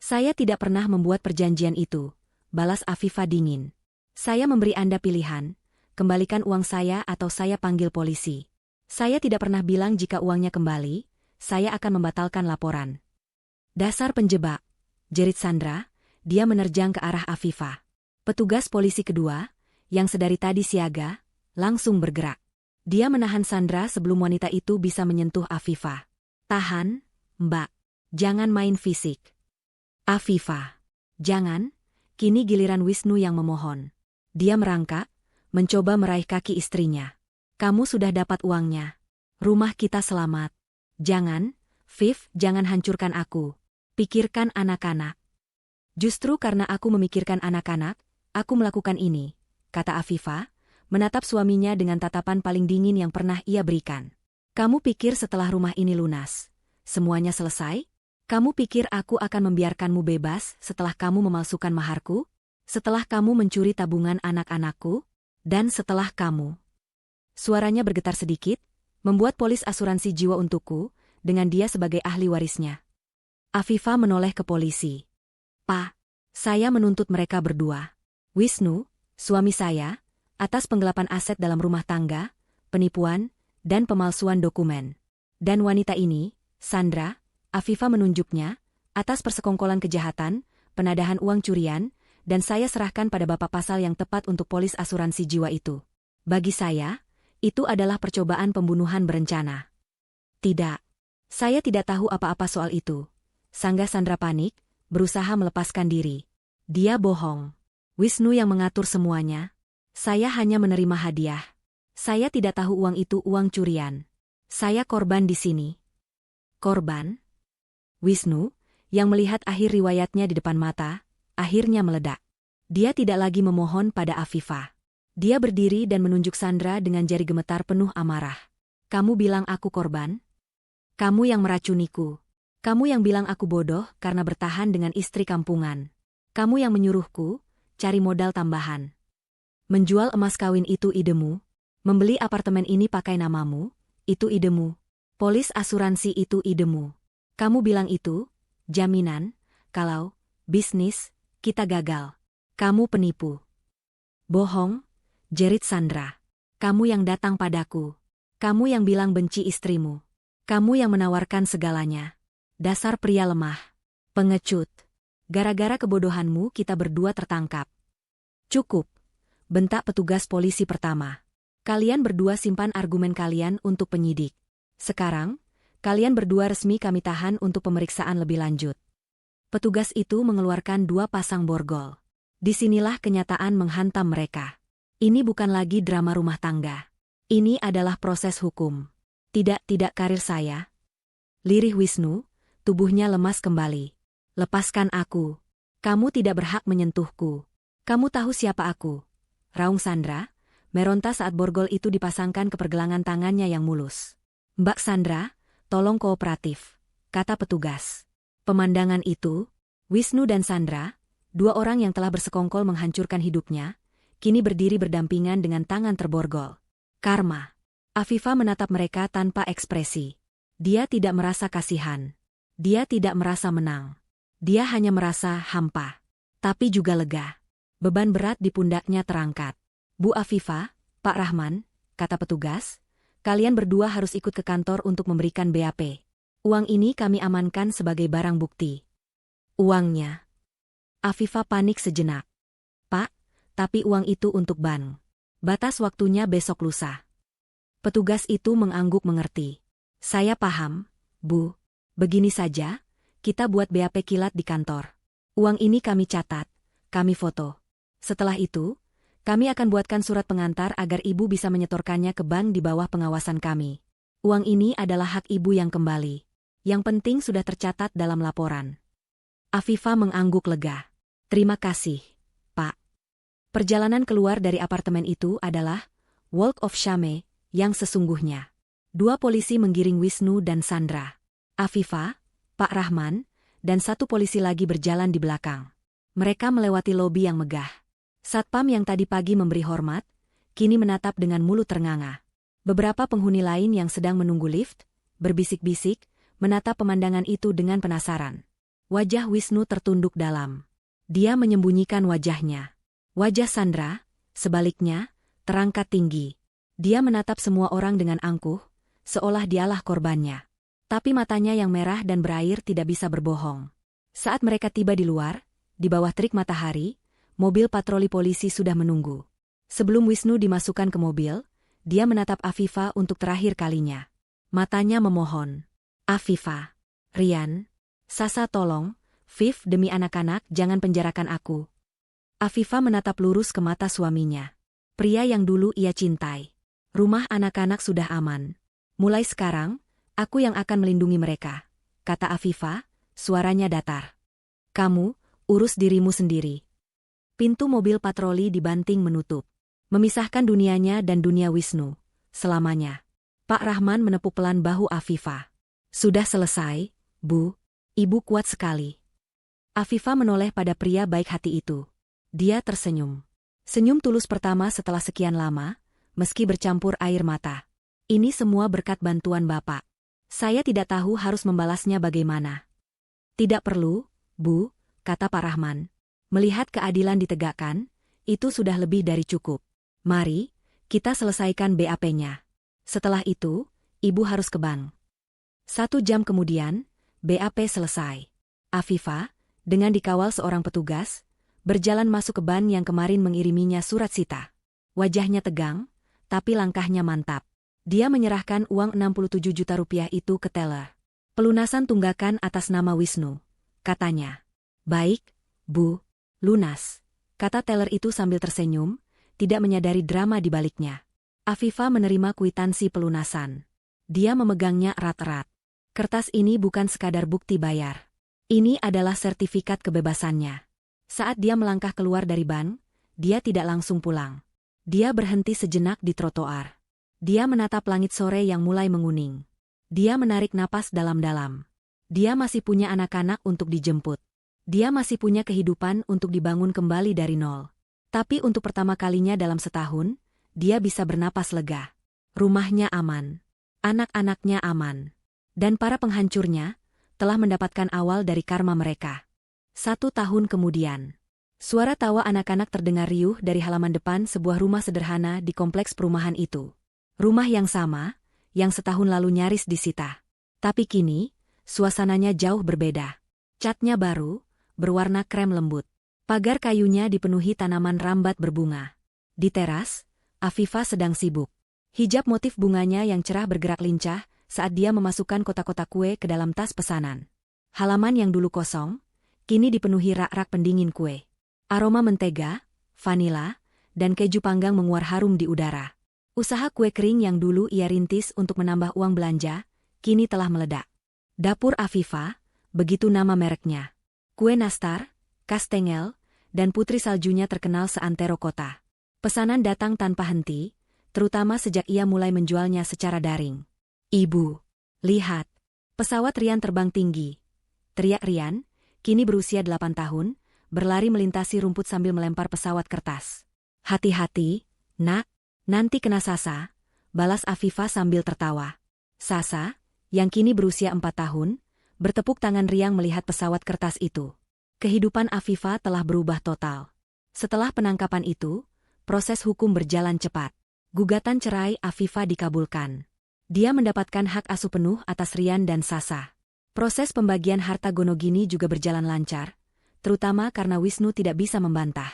Speaker 1: Saya tidak pernah membuat perjanjian itu, balas Afifah dingin. Saya memberi Anda pilihan, kembalikan uang saya atau saya panggil polisi. Saya tidak pernah bilang jika uangnya kembali, saya akan membatalkan laporan. Dasar penjebak, jerit Sandra, dia menerjang ke arah Afifah. Petugas polisi kedua, yang sedari tadi siaga, langsung bergerak. Dia menahan Sandra sebelum wanita itu bisa menyentuh Afifah. Tahan, Mbak. Jangan main fisik. Afifah. Jangan, kini giliran Wisnu yang memohon. Dia merangkak, mencoba meraih kaki istrinya. Kamu sudah dapat uangnya. Rumah kita selamat. Jangan, Viv, jangan hancurkan aku. Pikirkan anak-anak. Justru karena aku memikirkan anak-anak, aku melakukan ini, kata Afifah, menatap suaminya dengan tatapan paling dingin yang pernah ia berikan. Kamu pikir setelah rumah ini lunas, semuanya selesai? Kamu pikir aku akan membiarkanmu bebas setelah kamu memalsukan maharku? Setelah kamu mencuri tabungan anak-anakku? Dan setelah kamu? Suaranya bergetar sedikit, membuat polis asuransi jiwa untukku, dengan dia sebagai ahli warisnya. Afifah menoleh ke polisi. Pak, saya menuntut mereka berdua. Wisnu, suami saya, atas penggelapan aset dalam rumah tangga, penipuan, dan pemalsuan dokumen. Dan wanita ini, Sandra, Afifah menunjuknya, atas persekongkolan kejahatan, penadahan uang curian, dan saya serahkan pada Bapak pasal yang tepat untuk polis asuransi jiwa itu. Bagi saya, itu adalah percobaan pembunuhan berencana. Tidak. Saya tidak tahu apa-apa soal itu. Sanggah Sandra panik, berusaha melepaskan diri. Dia bohong. Wisnu yang mengatur semuanya. Saya hanya menerima hadiah. Saya tidak tahu uang itu uang curian. Saya korban di sini. Korban? Wisnu, yang melihat akhir riwayatnya di depan mata, akhirnya meledak. Dia tidak lagi memohon pada Afifah. Dia berdiri dan menunjuk Sandra dengan jari gemetar penuh amarah. Kamu bilang aku korban? Kamu yang meracuniku. Kamu yang bilang aku bodoh karena bertahan dengan istri kampungan. Kamu yang menyuruhku, cari modal tambahan. Menjual emas kawin itu idemu. Membeli apartemen ini pakai namamu, itu idemu. Polis asuransi itu idemu. Kamu bilang itu, jaminan, kalau, bisnis, kita gagal. Kamu penipu. Bohong, jerit Sandra. Kamu yang datang padaku. Kamu yang bilang benci istrimu. Kamu yang menawarkan segalanya. Dasar pria lemah. Pengecut. Gara-gara kebodohanmu kita berdua tertangkap. Cukup, bentak petugas polisi pertama. Kalian berdua simpan argumen kalian untuk penyidik. Sekarang, kalian berdua resmi kami tahan untuk pemeriksaan lebih lanjut. Petugas itu mengeluarkan 2 pasang borgol. Disinilah kenyataan menghantam mereka. Ini bukan lagi drama rumah tangga. Ini adalah proses hukum. Tidak karir saya. Lirih Wisnu, tubuhnya lemas kembali. Lepaskan aku. Kamu tidak berhak menyentuhku. Kamu tahu siapa aku? Raung Sandra, meronta saat borgol itu dipasangkan ke pergelangan tangannya yang mulus. Mbak Sandra, tolong kooperatif, kata petugas. Pemandangan itu, Wisnu dan Sandra, dua orang yang telah bersekongkol menghancurkan hidupnya, kini berdiri berdampingan dengan tangan terborgol. Karma. Afifa menatap mereka tanpa ekspresi. Dia tidak merasa kasihan. Dia tidak merasa menang. Dia hanya merasa hampa. Tapi juga lega. Beban berat di pundaknya terangkat. Bu Afifa, Pak Rahman, kata petugas, kalian berdua harus ikut ke kantor untuk memberikan BAP. Uang ini kami amankan sebagai barang bukti. Uangnya. Afifa panik sejenak. Pak, tapi uang itu untuk bank. Batas waktunya besok lusa. Petugas itu mengangguk mengerti. Saya paham, Bu. Begini saja, kita buat BAP kilat di kantor. Uang ini kami catat, kami foto. Setelah itu, kami akan buatkan surat pengantar agar Ibu bisa menyetorkannya ke bank di bawah pengawasan kami. Uang ini adalah hak Ibu yang kembali. Yang penting sudah tercatat dalam laporan. Afifa mengangguk lega. Terima kasih, Pak. Perjalanan keluar dari apartemen itu adalah Walk of Shame yang sesungguhnya. Dua polisi menggiring Wisnu dan Sandra. Afifa, Pak Rahman, dan satu polisi lagi berjalan di belakang. Mereka melewati lobi yang megah. Satpam yang tadi pagi memberi hormat, kini menatap dengan mulut ternganga. Beberapa penghuni lain yang sedang menunggu lift, berbisik-bisik, menatap pemandangan itu dengan penasaran. Wajah Wisnu tertunduk dalam. Dia menyembunyikan wajahnya. Wajah Sandra, sebaliknya, terangkat tinggi. Dia menatap semua orang dengan angkuh, seolah dialah korbannya. Tapi matanya yang merah dan berair tidak bisa berbohong. Saat mereka tiba di luar, di bawah terik matahari, mobil patroli polisi sudah menunggu. Sebelum Wisnu dimasukkan ke mobil, dia menatap Afifa untuk terakhir kalinya. Matanya memohon. Afifa, Rian, Sasa tolong, Viv demi anak-anak jangan penjarakan aku. Afifa menatap lurus ke mata suaminya. Pria yang dulu ia cintai. Rumah anak-anak sudah aman. Mulai sekarang, aku yang akan melindungi mereka, kata Afifa, suaranya datar. Kamu, urus dirimu sendiri. Pintu mobil patroli dibanting menutup. Memisahkan dunianya dan dunia Wisnu, selamanya. Pak Rahman menepuk pelan bahu Afifa. Sudah selesai, Bu. Ibu kuat sekali. Afifa menoleh pada pria baik hati itu. Dia tersenyum. Senyum tulus pertama setelah sekian lama, meski bercampur air mata. Ini semua berkat bantuan Bapak. Saya tidak tahu harus membalasnya bagaimana. Tidak perlu, Bu, kata Pak Rahman. Melihat keadilan ditegakkan, itu sudah lebih dari cukup. Mari, kita selesaikan BAP-nya. Setelah itu, Ibu harus ke bank. 1 jam kemudian, BAP selesai. Afifa, dengan dikawal seorang petugas, berjalan masuk ke bank yang kemarin mengiriminya surat sita. Wajahnya tegang, tapi langkahnya mantap. Dia menyerahkan uang 67 juta rupiah itu ke teller. Pelunasan tunggakan atas nama Wisnu, katanya. Baik, Bu. Lunas, kata teller itu sambil tersenyum, tidak menyadari drama di baliknya. Afifa menerima kwitansi pelunasan. Dia memegangnya erat-erat. Kertas ini bukan sekadar bukti bayar. Ini adalah sertifikat kebebasannya. Saat dia melangkah keluar dari bank, dia tidak langsung pulang. Dia berhenti sejenak di trotoar. Dia menatap langit sore yang mulai menguning. Dia menarik napas dalam-dalam. Dia masih punya anak-anak untuk dijemput. Dia masih punya kehidupan untuk dibangun kembali dari nol. Tapi untuk pertama kalinya dalam setahun, dia bisa bernapas lega. Rumahnya aman. Anak-anaknya aman. Dan para penghancurnya telah mendapatkan awal dari karma mereka. 1 tahun kemudian, suara tawa anak-anak terdengar riuh dari halaman depan sebuah rumah sederhana di kompleks perumahan itu. Rumah yang sama, yang setahun lalu nyaris disita. Tapi kini, suasananya jauh berbeda. Catnya baru, berwarna krem lembut. Pagar kayunya dipenuhi tanaman rambat berbunga. Di teras, Afifa sedang sibuk. Hijab motif bunganya yang cerah bergerak lincah saat dia memasukkan kotak-kotak kue ke dalam tas pesanan. Halaman yang dulu kosong, kini dipenuhi rak-rak pendingin kue. Aroma mentega, vanila, dan keju panggang menguar harum di udara. Usaha kue kering yang dulu ia rintis untuk menambah uang belanja, kini telah meledak. Dapur Afifa, begitu nama mereknya. Kue nastar, Kastengel, dan putri saljunya terkenal seantero kota. Pesanan datang tanpa henti, terutama sejak ia mulai menjualnya secara daring. "Ibu, lihat, pesawat Rian terbang tinggi," teriak Rian, kini berusia 8 tahun, berlari melintasi rumput sambil melempar pesawat kertas. "Hati-hati, nak, nanti kena Sasa," balas Afifah sambil tertawa. Sasa, yang kini berusia 4 tahun, bertepuk tangan riang melihat pesawat kertas itu. Kehidupan Afifah telah berubah total. Setelah penangkapan itu, proses hukum berjalan cepat. Gugatan cerai Afifah dikabulkan. Dia mendapatkan hak asuh penuh atas Rian dan Sasa. Proses pembagian harta Gonogini juga berjalan lancar, terutama karena Wisnu tidak bisa membantah.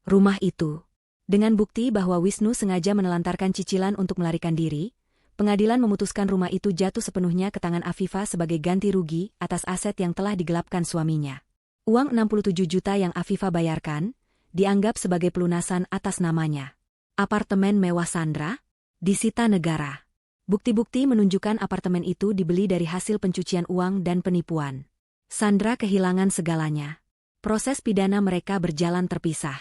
Speaker 1: Rumah itu, dengan bukti bahwa Wisnu sengaja menelantarkan cicilan untuk melarikan diri, pengadilan memutuskan rumah itu jatuh sepenuhnya ke tangan Afifah sebagai ganti rugi atas aset yang telah digelapkan suaminya. Uang 67 juta yang Afifah bayarkan, dianggap sebagai pelunasan atas namanya. Apartemen mewah Sandra, disita negara. Bukti-bukti menunjukkan apartemen itu dibeli dari hasil pencucian uang dan penipuan. Sandra kehilangan segalanya. Proses pidana mereka berjalan terpisah.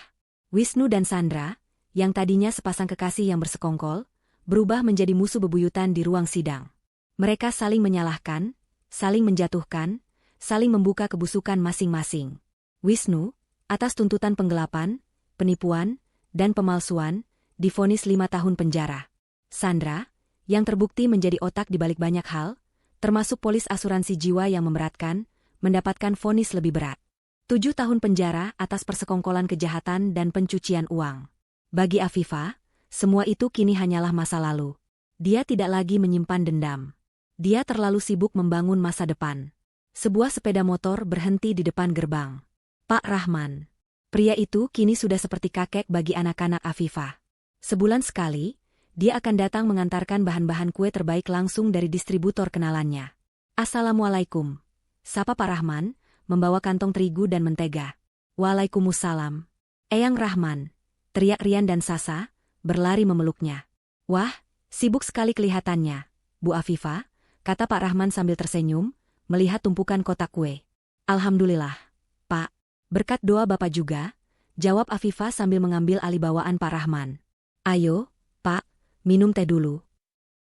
Speaker 1: Wisnu dan Sandra, yang tadinya sepasang kekasih yang bersekongkol, berubah menjadi musuh bebuyutan di ruang sidang. Mereka saling menyalahkan, saling menjatuhkan, saling membuka kebusukan masing-masing. Wisnu, atas tuntutan penggelapan, penipuan, dan pemalsuan, divonis 5 tahun penjara. Sandra, yang terbukti menjadi otak di balik banyak hal, termasuk polis asuransi jiwa yang memberatkan, mendapatkan vonis lebih berat. 7 tahun penjara atas persekongkolan kejahatan dan pencucian uang. Bagi Afifah, semua itu kini hanyalah masa lalu. Dia tidak lagi menyimpan dendam. Dia terlalu sibuk membangun masa depan. Sebuah sepeda motor berhenti di depan gerbang. Pak Rahman. Pria itu kini sudah seperti kakek bagi anak-anak Afifah. Sebulan sekali, dia akan datang mengantarkan bahan-bahan kue terbaik langsung dari distributor kenalannya. "Assalamualaikum," sapa Pak Rahman, membawa kantong terigu dan mentega. "Waalaikumsalam. Eyang Rahman," teriak Rian dan Sasa, berlari memeluknya. "Wah, sibuk sekali kelihatannya, Bu Afifah," kata Pak Rahman sambil tersenyum, melihat tumpukan kotak kue. "Alhamdulillah, Pak. Berkat doa Bapak juga," jawab Afifah sambil mengambil alih bawaan Pak Rahman. "Ayo, Pak, minum teh dulu."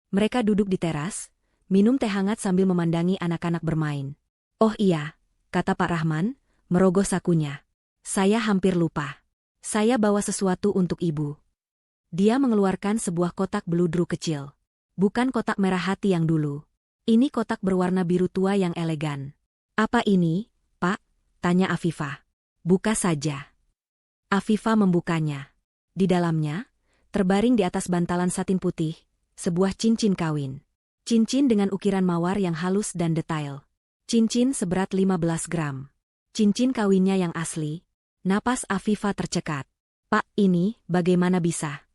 Speaker 1: Mereka duduk di teras, minum teh hangat sambil memandangi anak-anak bermain. "Oh iya," kata Pak Rahman, merogoh sakunya. "Saya hampir lupa. Saya bawa sesuatu untuk Ibu." Dia mengeluarkan sebuah kotak beludru kecil. Bukan kotak merah hati yang dulu. Ini kotak berwarna biru tua yang elegan. "Apa ini, Pak?" tanya Afifah. "Buka saja." Afifah membukanya. Di dalamnya, terbaring di atas bantalan satin putih, sebuah cincin kawin. Cincin dengan ukiran mawar yang halus dan detail. Cincin seberat 15 gram. Cincin kawinnya yang asli. Napas Afifah tercekat. "Pak, ini bagaimana bisa?"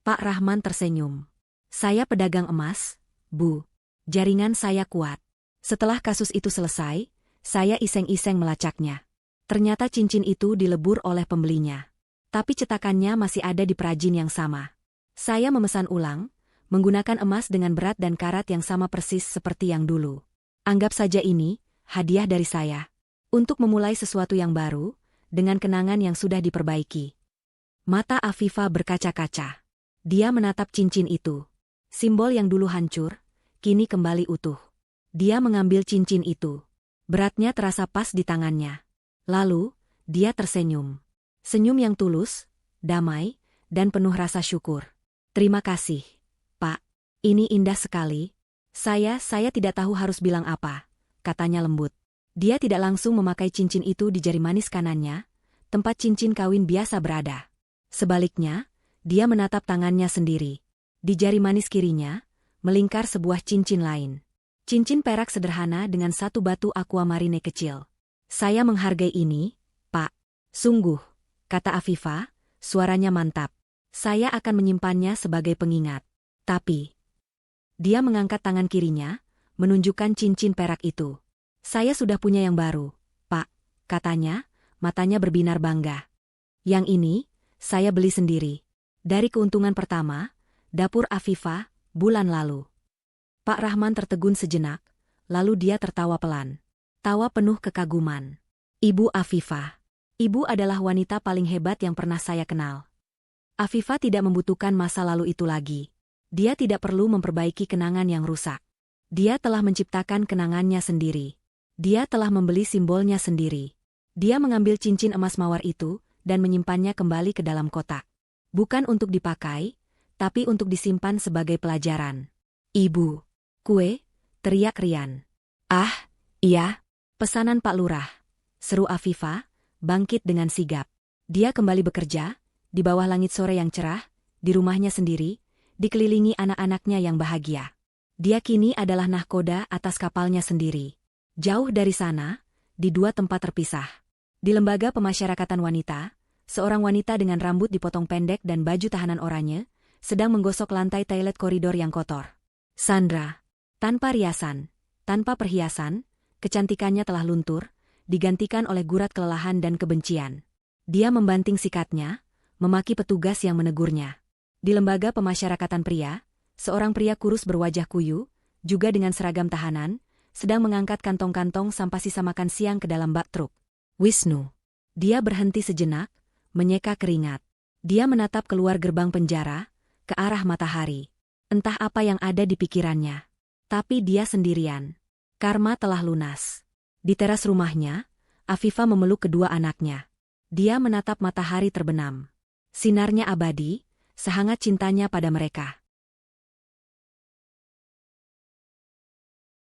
Speaker 1: Pak Rahman tersenyum. "Saya pedagang emas, Bu. Jaringan saya kuat. Setelah kasus itu selesai, saya iseng-iseng melacaknya. Ternyata cincin itu dilebur oleh pembelinya. Tapi cetakannya masih ada di perajin yang sama. Saya memesan ulang, menggunakan emas dengan berat dan karat yang sama persis seperti yang dulu. Anggap saja ini hadiah dari saya. Untuk memulai sesuatu yang baru, dengan kenangan yang sudah diperbaiki." Mata Afifah berkaca-kaca. Dia menatap cincin itu. Simbol yang dulu hancur, kini kembali utuh. Dia mengambil cincin itu. Beratnya terasa pas di tangannya. Lalu, dia tersenyum. Senyum yang tulus, damai, dan penuh rasa syukur. "Terima kasih, Pak. Ini indah sekali. Saya tidak tahu harus bilang apa," katanya lembut. Dia tidak langsung memakai cincin itu di jari manis kanannya, tempat cincin kawin biasa berada. Sebaliknya, dia menatap tangannya sendiri. Di jari manis kirinya, melingkar sebuah cincin lain. Cincin perak sederhana dengan satu batu aquamarine kecil. "Saya menghargai ini, Pak. Sungguh," kata Afifah, suaranya mantap. "Saya akan menyimpannya sebagai pengingat. Tapi..." Dia mengangkat tangan kirinya, menunjukkan cincin perak itu. "Saya sudah punya yang baru, Pak," katanya, matanya berbinar bangga. "Yang ini, saya beli sendiri. Dari keuntungan pertama, dapur Afifah, bulan lalu." Pak Rahman tertegun sejenak, lalu dia tertawa pelan. Tawa penuh kekaguman. "Ibu Afifah, Ibu adalah wanita paling hebat yang pernah saya kenal. Afifa tidak membutuhkan masa lalu itu lagi. Dia tidak perlu memperbaiki kenangan yang rusak. Dia telah menciptakan kenangannya sendiri. Dia telah membeli simbolnya sendiri. Dia mengambil cincin emas mawar itu dan menyimpannya kembali ke dalam kotak. Bukan untuk dipakai, tapi untuk disimpan sebagai pelajaran. Ibu. Kue, teriak Rian. Ah, iya. Pesanan Pak Lurah. Seru Afifa, bangkit dengan sigap. Dia kembali bekerja, di bawah langit sore yang cerah, di rumahnya sendiri, dikelilingi anak-anaknya yang bahagia. Dia kini adalah nahkoda atas kapalnya sendiri. Jauh dari sana, di dua tempat terpisah. Di lembaga pemasyarakatan wanita, seorang wanita dengan rambut dipotong pendek dan baju tahanan oranye, sedang menggosok lantai toilet koridor yang kotor. Sandra. Tanpa riasan, tanpa perhiasan, kecantikannya telah luntur, digantikan oleh gurat kelelahan dan kebencian. Dia membanting sikatnya, memaki petugas yang menegurnya. Di lembaga pemasyarakatan pria, seorang pria kurus berwajah kuyu, juga dengan seragam tahanan, sedang mengangkat kantong-kantong sampah sisa makan siang ke dalam bak truk. Wisnu. Dia berhenti sejenak, menyeka keringat. Dia menatap keluar gerbang penjara, ke arah matahari. Entah apa yang ada di pikirannya. Tapi dia sendirian. Karma telah lunas. Di teras rumahnya, Afifa memeluk kedua anaknya. Dia menatap matahari terbenam. Sinarnya abadi, sehangat cintanya pada mereka.